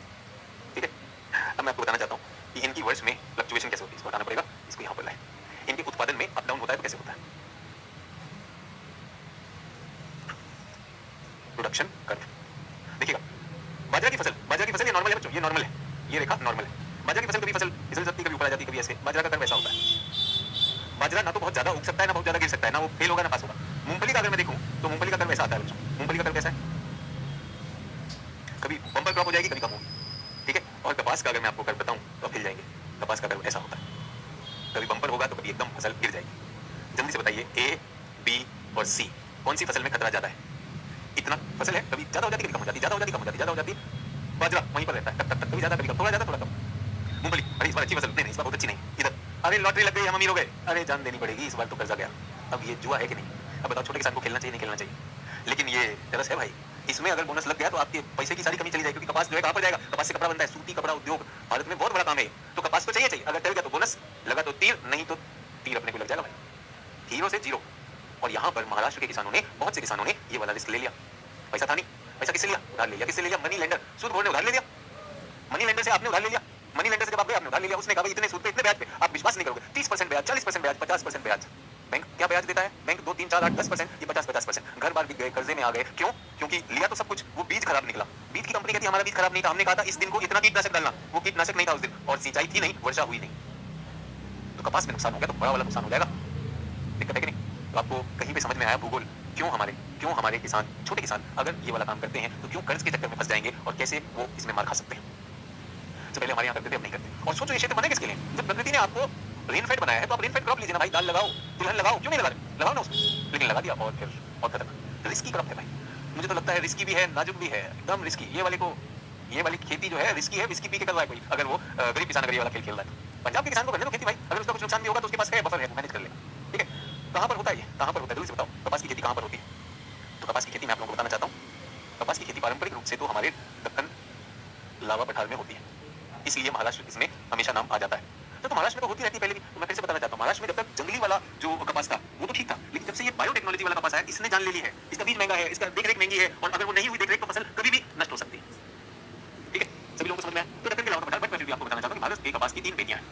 ठीक है। अब मैं आपको बताना चाहता हूँ कि इनकी वर्ष में फ्लक्चुएशन कैसे होती है, इसको हटाना पड़ेगा, इसको यहाँ पर लाए। इनके उत्पादन में अप डाउन होता है तो कैसे होता है, प्रोडक्शन कर्व देखिएगा। बाजरा की फसल ये नॉर्मल है बच्चों, ये नॉर्मल है, ये रेखा नॉर्मल है। बाजरा की फसल कभी फसल फिसल सकती है, कभी ऊपर आ जाती है, कभी ऐसे। बाजरा का कर्व ऐसा होता है। बाजरा ना तो बहुत ज्यादा उग सकता है, ना बहुत ज्यादा गिर सकता है, ना वो फेल होगा ना पास होगा। मूंगफली का अगर मैं देखूं तो मूंगफली का कर्व ऐसा आता है बच्चों, मूंगफली का कर्व कैसा है, कभी बम्पर क्रॉप हो जाएगी, कभी कम होगी, ठीक है। और कपास का अगर मैं आपको कर्व बताऊं तो आप हिल जाएंगे। कपास का कर्व ऐसा होता है, कभी बम्पर होगा तो कभी एकदम फसल गिर जाएगी। जल्दी से बताइए, ए, बी और सी कौन सी फसल में खतरा ज्यादा है। इतना फसल है, कभी ज्यादा हो जाती, कभी कम हो जाती, ज्यादा हो जाती, कम हो जाती, ज्यादा हो जाती। बाजरा वहीं पर रहता है, टक टक टक, कभी ज्यादा, कभी कम, थोड़ा ज्यादा, थोड़ा कम। मूंगफली, अरे इस बार अच्छी फसल, नहीं इस बार बहुत अच्छी नहीं, इधर, अरे लॉटरी लग गई, हम अमीर हो गए, अरे जान देनी पड़ेगी, इस बार तो कर्जा गया। अब ये जुआ है कि नहीं। अब बताओ छोटे किसान को खेलना चाहिए, नहीं खेलना चाहिए। लेकिन ये तरस है भाई, इसमें अगर बोनस लग गया तो आपके पैसे की सारी कमी चली जाएगी, क्योंकि कपास जो है कहाँ पर जाएगा, कपास से कपड़ा बनता है, सूती कपड़ा उद्योग भारत में बहुत बड़ा काम है। तो कपास तो चाहिए, अगर टल गया तो बोनस, लगा तो तीर, नहीं तो तीर अपने को लग जाएगा भाई, हीरो से जीरो। और यहाँ पर महाराष्ट्र के किसानों ने, बहुत से किसानों ने ये वाला रिस्क ले लिया। पैसा था नहीं, पैसा किससे लिया, उधार ले लिया। किससे ले लिया, मनी लेंडर, सूदखोर ने उधार ले लिया। मनी लेंडर से आपने उधार ले लिया, मनी लेंडर से जब आप गए आपने उधार ले लिया, उसने कहा इतने सूद पे, इतने ब्याज पे, आप विश्वास नहीं करोगे, 30% ब्याज, 40% ब्याज, 50% ब्याज। बैंक क्या ब्याज देता है, बैंक 2, 3, 4, 8, 10%, ये 50-50%। घर बार बिक गए, कर्जे में आ गए, क्यों, क्योंकि लिया तो सब कुछ, वो बीज खराब निकला। बीज की कंपनी कहती हमारा बीज खराब नहीं था, हमने कहा था इस दिन को इतना कीटनाशक डालना, वो कीटनाशक नहीं था उस दिन, और सिंचाई थी नहीं, वर्षा हुई नहीं, तो कपास में नुकसान हो गया, तो बड़ा वाला नुकसान हो जाएगा। दिक्कत है कि नहीं। तो आपको कहीं पे समझ में आया भूगोल, क्यों हमारे किसान, छोटे किसान अगर ये वाला काम करते हैं तो क्यों कर्ज के चक्कर में फंस जाएंगे, और कैसे वो इसमें मार खा सकते हैं। तो पहले हमारे यहाँ करते थे, अब नहीं करते। और सोचो ये क्षेत्र बने किसके लिए, जब प्रकृति ने आपको रेनफेड बनाया है तो आप रेनफेड क्रॉप लीजिए ना भाई, दाल लगाओ, तिलहन लगाओ, क्यों नहीं लगा रहे, लगाओ ना उसमें, लेकिन लगा दिया और फिर और खतरनाक रिस्की क्रॉप है भाई। मुझे तो लगता है रिस्की भी है, नाजुक भी है, एकदम रिस्की। ये वाले को ये वाली खेती जो है रिस्की है, विस्की पी के कर रहा है कोई, अगर वो गरीब किसान अगर ये वाला खेल खेल रहा है। पंजाब के किसान को करने दो खेती भाई, अगर उसका कुछ नुकसान भी होगा तो उसके पास है बफर है, वो मैनेज कर लेगा। ठीक है, कहाँ पर होता है ये, कहाँ पर होता है जल्दी से बताओ, कपास की खेती कहाँ पर होती है? तो कपास की खेती मैं आप लोगों को बताना चाहता हूँ। कपास की खेती पारंपरिक रूप से तो हमारे दक्कन लावा पठार में होती है, इसलिए महाराष्ट्र इसमें हमेशा नाम आ जाता है। तो महाराष्ट्र में तो होती रहती है पहले भी, तो मैं फिर से बताना चाहता हूँ, महाराष्ट्र में जब तक जंगली वाला जो कपास था वो तो ठीक था, लेकिन जब से ये बायोटेक्नोलॉजी वाला कपास आया इसने जान ले ली है, इसका बीज महंगा है, इसका देखरेख महंगी है, और अगर वो नहीं हुई देखरेख तो फसल कभी भी नष्ट हो सकती है। ठीक है, सभी लोगों को समझ में आया? तो दक्कन के लावा पठार, बट मैं फिर भी आपको बताना चाहता हूँ कि भारत के कपास की 3 पेटियां हैं,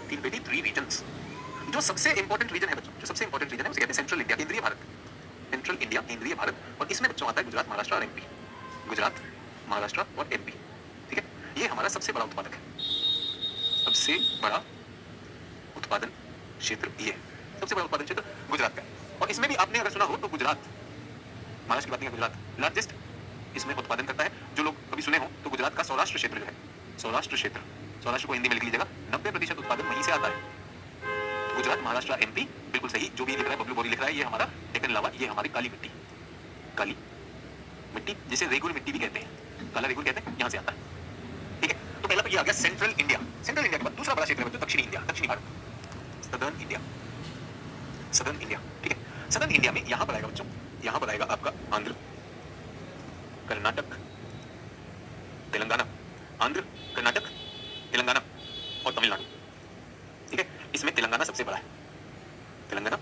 3 पेटी 3 रीजन्स। जो सबसे इंपॉर्टेंट रीजन है बच्चों, जो सबसे इंपॉर्टेंट रीजन है उसे कहते हैं सेंट्रल इंडिया, केंद्रीय भारत, सेंट्रल इंडिया केंद्रीय भारत, और इसमें बच्चों आता है गुजरात, महाराष्ट्र और एमपी, गुजरात, महाराष्ट्र और एमपी। ठीक है, ये हमारा सबसे बड़ा उत्पादक है, सबसे बड़ा उत्पादन क्षेत्र ये है, सबसे बड़ा उत्पादन क्षेत्र गुजरात का। और इसमें भी आपने अगर सुना हो तो गुजरात, महाराष्ट्र की बात नहीं है, गुजरात लार्जेस्ट इसमें उत्पादन करता है। जो लोग कभी सुने हो तो गुजरात का सौराष्ट्र क्षेत्र जो है, सौराष्ट्र क्षेत्र, सौराष्ट्र को हिंदी में लिख लीजिएगा, 90% उत्पादन वहीं से आता है। गुजरात, महाराष्ट्र, एमपी, बिल्कुल सही। जो भी लिख रहा है बबलू बोरी लिख रहा है, ये हमारा डेक्कन लावा, ये हमारी काली मिट्टी, काली मिट्टी जिसे रेगुल मिट्टी भी कहते हैं, काला रेगुल कहते हैं, यहाँ से आता है। ठीक है, तो पहला तो ये आ गया सेंट्रल इंडिया। सेंट्रल इंडिया के बाद दूसरा बड़ा क्षेत्र है दक्षिणी इंडिया, दक्षिणी Bharat, southern India, southern India. ठीक है, सदर्न इंडिया में यहां पर आएगा बच्चों, यहां पर आएगा आपका आंध्र, कर्नाटक, तेलंगाना, आंध्र, कर्नाटक, तेलंगाना और तमिलनाडु। ठीक है, इसमें तेलंगाना सबसे बड़ा है, तेलंगाना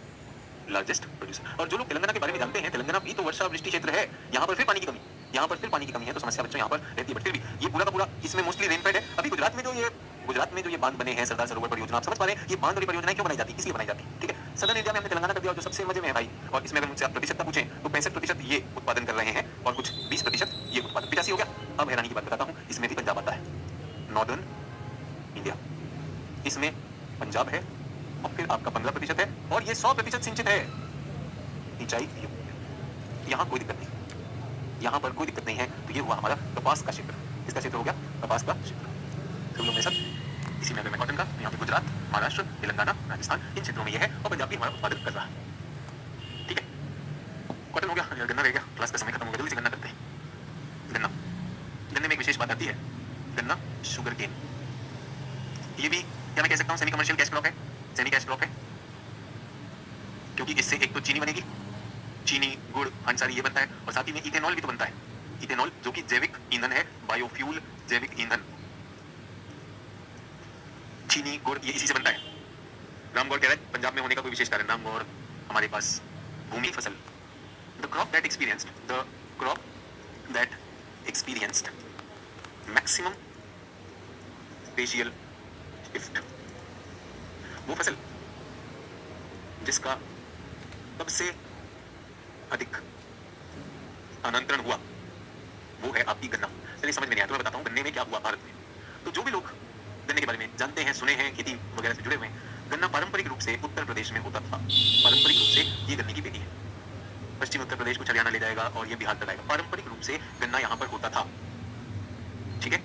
लार्जेस्ट प्रोड्यूसर। और जो लोग तेलंगाना के बारे में जानते हैं, तेलंगाना भी तो वर्षा वृष्टि क्षेत्र है, यहाँ पर फिर पानी की कमी, यहाँ पर फिर पानी की कमी है, तो समस्या बच्चों यहाँ पर रहती है। बट फिर भी ये पूरा का पूरा इसमें मोस्टली रेनफेड है। अभी गुजरात में जो ये बांध बने हैं, सरदार सरोवर परियोजना, आप समझ पा रहे हैं ये बांध और परियोजनाएं क्यों बनाई जाती है, इसलिए बनाई जाती है। ठीक है, सदर्न इंडिया में हमने तेलंगाना कर दिया, और जो सबसे मजे में है भाई, और इसमें अगर मुझसे आप प्रतिशत पूछें तो 65% ये उत्पादन कर रहे हैं, और कुछ 20% ये उत्पादन, 85 हो गया। अब हैरानी की बात बताता हूँ, इसमें भी पंजाब आता है, नॉर्दर्न इंडिया, इसमें पंजाब है, और फिर आपका 15% है, और ये 100% सिंचित है, सिंचाई युक्त, यहाँ कोई दिक्कत नहीं, यहाँ पर कोई दिक्कत नहीं है। तो ये हुआ हमारा कपास का क्षेत्र, इसका क्षेत्र हो गया कपास का क्षेत्र। तो लोग मेरे साथ इसी में अगर मैं कॉटन का, तो यहाँ पे गुजरात, महाराष्ट्र, तेलंगाना, राजस्थान, इन क्षेत्रों में ये है, और पंजाब भी हमारा उत्पादन कर रहा है। ठीक है, कॉटन हो गया, गन्ना रह गया, क्लास का समय खत्म हो गया, जल्दी से गन्ना करते हैं। गन्ना, गन्ने में एक विशेष बात आती है, गन्ना शुगर केन, ये भी क्या मैं कह सकता हूँ सेमी कमर्शियल कैश क्रॉप है, सेमी कैश क्रॉप है, क्योंकि इससे एक तो चीनी बनेगी, चीनी, गुड़, अंसारी ये बनता है, और साथ ही में इथेनॉल भी तो बनता है, इथेनॉल जो कि जैविक ईंधन है, बायोफ्यूल, जैविक ईंधन, चीनी, गुड़ ये इसी से बनता है। रामगौर कह रहा है पंजाब में होने का कोई विशेष कारण, रामगौर हमारे पास भूमि फसल, the crop that experienced maximum spatial shift, वो फसल जिसका सबसे अधिक स्थानांतरण हुआ, वो है आपकी गन्ना। चलिए समझ में नहीं आया तो मैं बताता हूँ गन्ने में क्या हुआ भारत में। तो जो भी लोग गन्ने के बारे में जानते हैं, सुने हैं, खेती वगैरह से जुड़े हुए हैं, गन्ना पारंपरिक रूप से उत्तर प्रदेश में होता था, पारंपरिक रूप से ये गन्ने की पेटी है, पश्चिम उत्तर प्रदेश को हरियाणा ले जाएगा और ये बिहार तक आएगा, पारंपरिक रूप से गन्ना यहाँ पर होता था। ठीक है,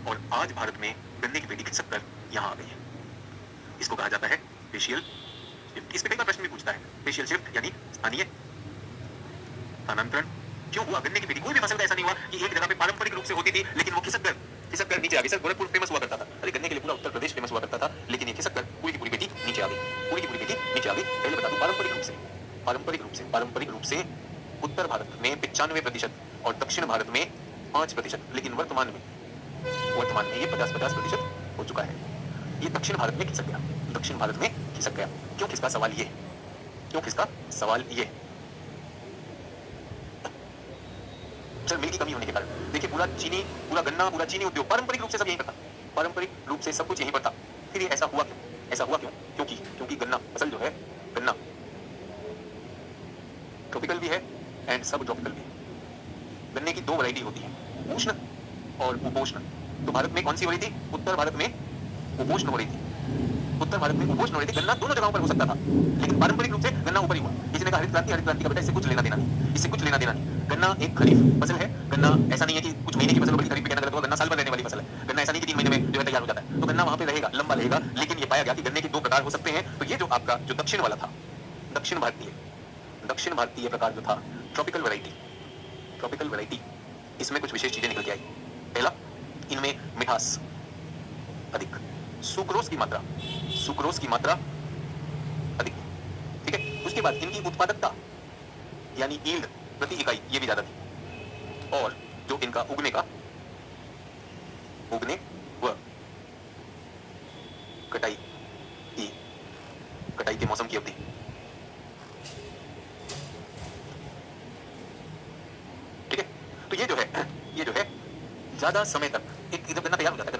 और आज भारत में गन्ने की पेटी खिसक कर यहाँ आ गई है, इसको कहा जाता है स्पेशियल शिफ्ट। इस पे कई बार प्रश्न भी पूछता है, स्पेशियल शिफ्ट यानी स्थानीय स्थानांतरण क्यों हुआ गन्ने की पेटी? कोई भी फसल का ऐसा नहीं हुआ कि एक जगह पे पारंपरिक रूप से होती थी लेकिन वो खिसक कर नीचे आ गई। सर गोरखपुर फेमस हुआ करता था, अरे गन्ने के लिए पूरा उत्तर प्रदेश फेमस हुआ करता था, लेकिन ये खिसक कर पूरी की पूरी पेटी नीचे आ गई, पूरी की पूरी पेटी नीचे आ गई। पहले बता दूं, पारंपरिक रूप से उत्तर भारत में 95% और दक्षिण भारत में 5%, लेकिन वर्तमान में ये 50% हो चुका है। ये दक्षिण भारत में खिसक गया, दक्षिण भारत में खिसक गया। क्यों खिसका? सवाल ये, क्यों खिसका? सवाल ये, सर मिल की कमी होने के कारण। देखिए पूरा चीनी, पूरा गन्ना, पूरा चीनी उद्योग पारंपरिक रूप से सब यहीं पर था, पारंपरिक रूप से सब कुछ यहीं पर था। फिर ये ऐसा हुआ क्यों? ऐसा हुआ क्यों? क्योंकि गन्ना फसल जो है, गन्ना ट्रॉपिकल भी है एंड सब ट्रॉपिकल भी है। गन्ने की 2 वैरायटी होती है, उष्ण और उपोष्ण। तो भारत में कौन सी हो रही थी? उत्तर भारत में उपोष्ण हो रही थी, उत्तर भारत में उपोष्ण हो रही थी। गन्ना दोनों जगहों पर हो सकता था, लेकिन पारंपरिक रूप से गन्ना ऊपर ही हुआ। किसी ने कहा हरित क्रांति का बेटा इससे कुछ लेना देना नहीं, इससे कुछ लेना देना नहीं। गन्ना एक खरीफ फसल है, गन्ना ऐसा नहीं है कि कुछ महीने की फसल बड़ी खरीफ पे कहना गलत होगा, गन्ना साल भर रहने वाली फसल है। गन्ना ऐसा नहीं कि 3 महीने में जो है तैयार हो जाता है, तो गन्ना वहां पे रहेगा, लंबा रहेगा। लेकिन ये पाया गया कि गन्ने के 2 प्रकार हो सकते हैं। तो ये जो आपका जो दक्षिण वाला था, दक्षिण भारतीय प्रकार जो था ट्रॉपिकल वैरायटी, इसमें कुछ विशेष चीजें निकल के आई। पहला, इनमें मिठास अधिक, सुक्रोज की मात्रा अधिक, ठीक है। उसके बाद इनकी उत्पादकता यानी यील्ड प्रति इकाई ये भी ज्यादा थी, और जो इनका उगने व कटाई के मौसम की अवधि, ठीक है। तो ये जो है ज्यादा समय तक, एक जब गन्ना तैयार हो जाता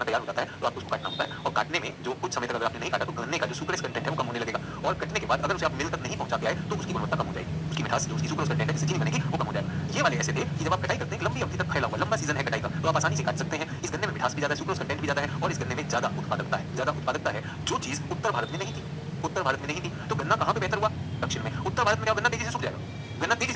है तो आपको उसको काटना होता है, और काटने में जो कुछ समय तक अगर आपने नहीं काटा तो गन्ने का जो सुक्रोज कंटेंट है वो कम होने लगेगा, और कटने के बाद अगर उसे आप मिल तक नहीं पहुंचा के आए तो उसकी गुणवत्ता कम हो जाएगी, उसकी मिठास जो उसकी सुक्रोज कंटेंट है जिससे चीनी बनेगी वो कम हो जाएगा। ये वाले ऐसे थे कि जब आप कटाई करते हैं लंबी अवधि तक फैला हुआ लंबा सीजन है कटाई का, तो आप आसानी से काट सकते हैं। इस गन्ने में मिठास भी ज्यादा है, सुक्रोज कंटेंट भी ज्यादा है, और इस गन्ने में ज्यादा उत्पादकता है, जो चीज उत्तर भारत में नहीं थी। तो गन्ना कहाँ पे बेहतर हुआ? दक्षिण में। उत्तर भारत में गन्ना तेजी से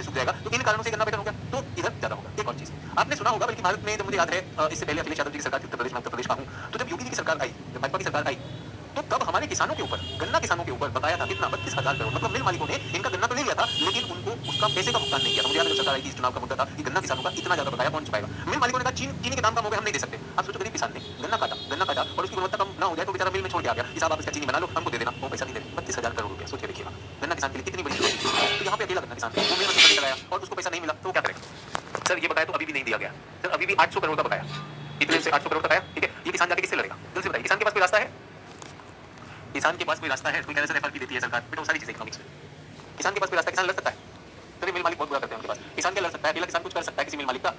सूख जाएगा, तो इन कारणों से गन्ना बेहतर हो गया, तो इधर ज्यादा होगा। एक और चीज आपने सुना होगा, बल्कि भारत में जब मुझे याद है इससे पहले अखिलेश यादव जी की सरकार थी उत्तर प्रदेश का हूँ, तो जब योगी जी की सरकार आई, जब भाजपा की सरकार आई, तो तब हमारे गन्ना किसानों के ऊपर बकाया था कितना? 32,000 करोड़। मतलब मिल मालिकों ने इनका गन्ना तो ले लिया था, लेकिन उनको उसका पैसे का भुगतान नहीं किया था। मुझे याद है जब सरकार आई थी, इस चुनाव का मुद्दा था कि गन्ना किसानों का इतना ज्यादा बकाया कौन चुकाएगा। मिल मालिकों ने कहा चीनी के दाम कम हो गए, हम नहीं दे सकते। आप सोचो, गरीब किसान ने गन्ना काटा और उसकी गुणवत्ता कम ना हो जाए तो बेचारा मिल में छोड़ के आ गया कि साहब आप इसका चीनी बना लो, हमको दे देना। वो पैसा नहीं दे रहे। 32,000 करोड़ रुपया, सोच के देखिएगा गन्ना किसान के लिए कितनी बड़ी चुनौती थी। तो यहाँ पे अकेला गन्ना किसान वो मिल में लगाया और उसको पैसा नहीं मिला तो क्या करेगा? सर ये बकाया तो अभी भी नहीं दिया गया सर, अभी भी 800 करोड़ का बकाया, इतने से 800 करोड़ का बकाया, ठीक है। ये किसान जाके किससे लड़ेगा? जल्दी से बताइए, किसान के पास कोई रास्ता है? कोई कह रहा है एफआरपी देती है सरकार, बेटा वो सारी चीजें इकोनॉमिक्स में। किसान के पास कोई रास्ता, किसान लड़ सकता है? चलिए मिल मालिक बहुत बुरा करते हैं उनके पास, किसान क्या लड़ सकता है? अकेला किसान कुछ कर सकता है किसी मिल मालिक का?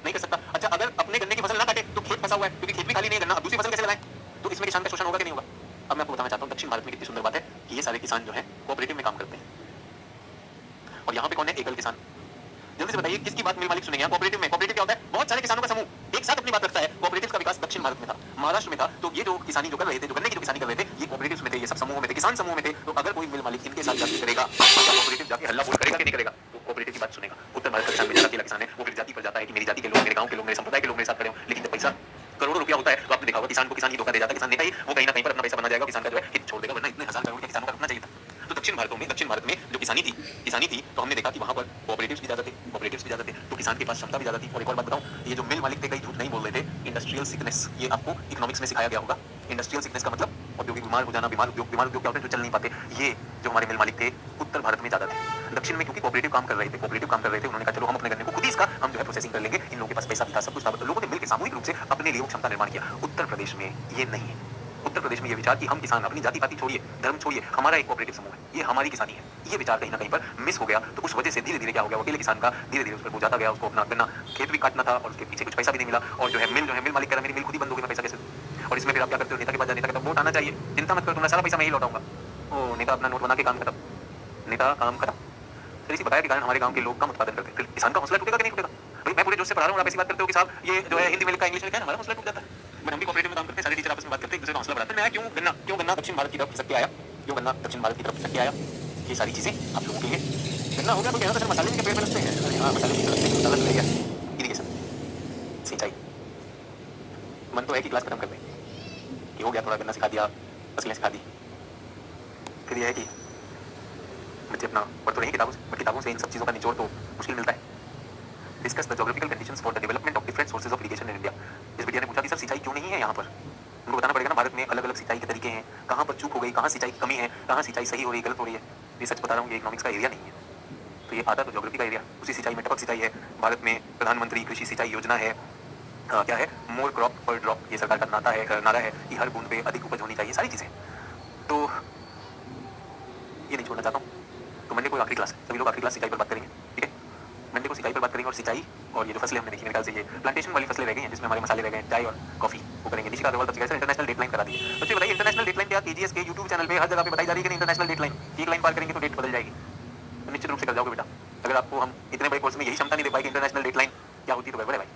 नहीं कर सकता। अच्छा, अगर अपने गन्ने की फसल ना काटे तो खेत फंसा हुआ है, क्योंकि खेत भी खाली नहीं है गन्ना, अब दूसरी फसल कैसे लगाएं? तो इसमें किसान का शोषण होगा कि नहीं होगा? अब मैं आपको बताना चाहता हूँ दक्षिण भारत में कितनी सुंदर बात है कि ये सारे किसान जो है कोऑपरेटिव में काम करते हैं, और यहाँ पे कौन है? एकल किसान। जल्दी से बताइए किसकी बात मिल मालिक सुनेंगे? कोऑपरेटिव में, कोऑपरेटिव क्या होता है? बहुत सारे किसानों का समूह एक साथ अपनी बात रखता है। कोऑपरेटिव का विकास दक्षिण भारत में था, महाराष्ट्र में था। तो ये जो किसानी जो कर रहे थे, जो गन्ने की जो किसानी कर रहे थे, ये कोऑपरेटिव्स में थे, ये सब समूह में थे, किसान समूह में थे। तो अगर कोई मिल मालिक इनके साथ जाके करेगा, कोऑपरेटिव जाके हल्ला बोल करेगा कि नहीं करेगा? तो कोऑपरेटिव की बात सुनेगा। उत्तर भारत का किसान बेचारा अकेला किसान है, वो फिर जाति पर जाता है कि मेरी जाति के लोग, मेरे गांव के लोग, मेरे संप्रदाय के लोग मेरे साथ खड़े हो। लेकिन जब पैसा करोड़ों रुपया होता है तो आपने देखा होगा किसान को किसान ही धोखा दे जाता है। किसान नेता ही वो कहीं ना कहीं पर अपना पैसा बना जाएगा, किसान का जो है हित छोड़ देगा, वरना इतने हजार करोड़ के किसानों का रुकना चाहिए था। तो दक्षिण भारत में जो किसानी थी तो हमने देखा कि वहां पर कोऑपरेटिव्स भी ज्यादा थे, तो किसान के पास क्षमता भी ज्यादा थी। और एक और बात बताऊं, ये जो मिल मालिक थे कई झूठ नहीं बोल रहे थे। इंडस्ट्रियल सिकनेस, ये आपको इकोनॉमिक्स में सिखाया गया होगा। इंडस्ट्रियल सिकनेस का मतलब औद्योगिक बीमार हो जाना, बीमार उद्योग क्या होते हैं जो चल नहीं पाते। ये जो हमारे मिल मालिक थे उत्तर भारत में ज्यादा थे। दक्षिण में क्योंकि कोऑपरेटिव काम कर रहे थे, उन्होंने कहा चलो हम अपने गन्ने को खुद ही इसका हम जो है प्रोसेसिंग कर लेंगे। इन लोगों के पास पैसा भी था, सब कुछ था, तो लोगों ने मिलकर सामूहिक रूप से अपने लिए वो क्षमता निर्माण किया। उत्तर प्रदेश में ये नहीं है। उत्तर प्रदेश में ये विचार कि हम किसान अपनी जाति पाति छोड़िए, धर्म छोड़िए, हमारा एक कोऑपरेटिव समूह है, ये हमारी किसानी है, ये विचार कहीं ना कहीं पर मिस हो गया। तो उस वजह से धीरे धीरे क्या हो गया, अकेले किसान का धीरे धीरे उस पर बोझ आता गया, उसको अपना गन्ना खेत भी काटना था और उसके पीछे कुछ पैसा भी नहीं मिला। और जो है मिल मालिक कह रहा मेरी मिल खुद ही बंद हो गई, मैं पैसा कैसे दूं? और इसमें फिर आप क्या करते हो? नेता के पास जाने का वोट आना चाहिए, चिंता मत करो तुम्हारा सारा पैसा मैं ही लौटाऊंगा। ओ नेता अपना नोट बना के काम खत्म, नेता काम खत्म। फिर इसी बकाया के कारण हमारे गांव के लोग कम उत्पादन करते हैं, फिर किसान का हौसला टूटेगा कि नहीं टूटेगा? भाई मैं पूरे जोश से पढ़ा रहा हूँ, आप ऐसी बात करते हो कि साहब ये जो है हिंदी में लिखा इंग्लिश में लिखा है, हमारा हौसला टूट जाता है। बट हम भी कोऑपरेटिव में काम करते हैं, सारे टीचर आपस में बात करते हैं, एक दूसरे का हौसला बढ़ाते हैं। मैं क्यों गन्ना दक्षिण भारत की तरफ खिसक के आया, ये सारी चीजें आप लोगों के लिए। गन्ना हो गया तो क्या मसाले के पेड़ में लगते हैं, अरे हाँ मसाले के लगते हैं, मसाला तो गया। इरिगेशन, सिंचाई, मन तो है कि क्लास खत्म कर दें कि हो गया, थोड़ा गन्ना सिखा दिया, फसलें सिखा दी। फिर यह है कि बच्चे अपना पढ़ तो रही किताबों से इन सब चीज़ों का निचोड़ तो मुश्किल मिलता है। Discuss the geographical conditions for the development of different sources of irrigation in India. इस बिटिया ने पूछा कि सर सिंचाई क्यों नहीं है यहाँ पर? उनको बताना पड़ेगा ना, भारत में अलग अलग सिंचाई के तरीके हैं, कहाँ पर चूक हो गई, कहाँ सिंचाई की कमी है, कहाँ सिंचाई सही हो रही है, गलत हो रही है। ये सच बता रहा हूँ, ये इकोनॉमिक्स का एरिया नहीं है, तो ये आता तो ज्योग्राफी का एरिया। उसी सिंचाई में टपक सिंचाई है, भारत में प्रधानमंत्री कृषि सिंचाई योजना है, क्या है मोर क्रॉप पर ड्रॉप, ये सरकार का नारा है कि हर बूंद पे अधिक उपज होनी चाहिए, सारी चीज़ें। तो ये नहीं छोड़ना चाहता हूँ। तो मंडे को आखिरी क्लास है, सभी लोग आखिरी क्लास सिंचाई पर बात करेंगे, ठीक है? मंडे को सिंचाई पर बात करेंगे, और सिंचाई और ये जो फसलें हमने देखी, मेरे ख्याल से ये प्लांटेशन वाली फसलें रह गई हैं जिसमें हमारे मसाले रह गए, चाय और कॉफी, वो करेंगे। निशिका अग्रवाल तब इंटरनेशनल डेडलाइन करा दी है। बच्चे बताइए इंटरनेशनल डेडलाइन क्या? केजीएस के यूट्यूब चैनल पे हर जगह पे बताई जा रही है कि इंटरनेशनल डेडलाइन, एक लाइन पार करेंगे तो डेट बदल जाएगी। तो निश्चित रूप से कर जाओगे बेटा। अगर आपको हम इतने बड़े कोर्स में यही क्षमता नहीं दे पाए कि इंटरनेशनल डेडलाइन क्या होती तो गड़बड़ है भाई,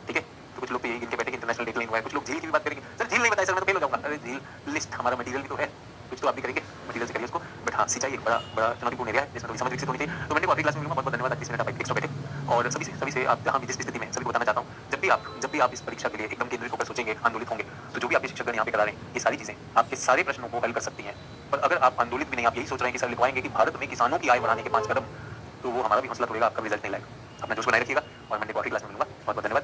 ठीक है? तो कुछ लोग तो यही गिनके बैठे कि इंटरनेशनल डेडलाइन हुआ है, कुछ लोग झील की भी बात करेंगे, सर झील नहीं बताया सर मैं तो फेल हो जाऊंगा। अरे झील लिस्ट हमारा मटीरियल भी तो है, कुछ तो आप भी करेंगे, मटीरियल से करिए उसको। बट हाँ सिंचाई एक बड़ा चुनौतीपूर्ण एरिया है जिसमें थोड़ी समझ विकसित होनी चाहिए। तो मैंने अगली क्लास में मिलूंगा, बहुत बहुत धन्यवाद। 20 मिनट आप एक्स्ट्रा बैठे, और सभी से आप जहाँ भी जिस भी स्थिति में, सभी को बताना चाहता हूँ, जब भी आप इस परीक्षा के लिए एकदम केंद्रित होकर सोचेंगे, आंदोलित होंगे, तो जो भी आपके शिक्षकगण यहाँ पे करा रहे हैं, ये सारी चीजें आपके सारे प्रश्नों को हल कर सकती हैं। पर अगर आप आंदोलित भी नहीं, आप यही सोच रहे हैं कि सर लिखवाएंगे कि भारत में किसानों की आय बढ़ाने के 5 कदम, तो वो हमारा भी हौसला तोड़ेगा, आपका रिजल्ट नहीं लाएगा। अपना जोश बनाए रखिएगा, और मंडे को आखिरी क्लास में मिलूंगा। बहुत बहुत धन्यवाद।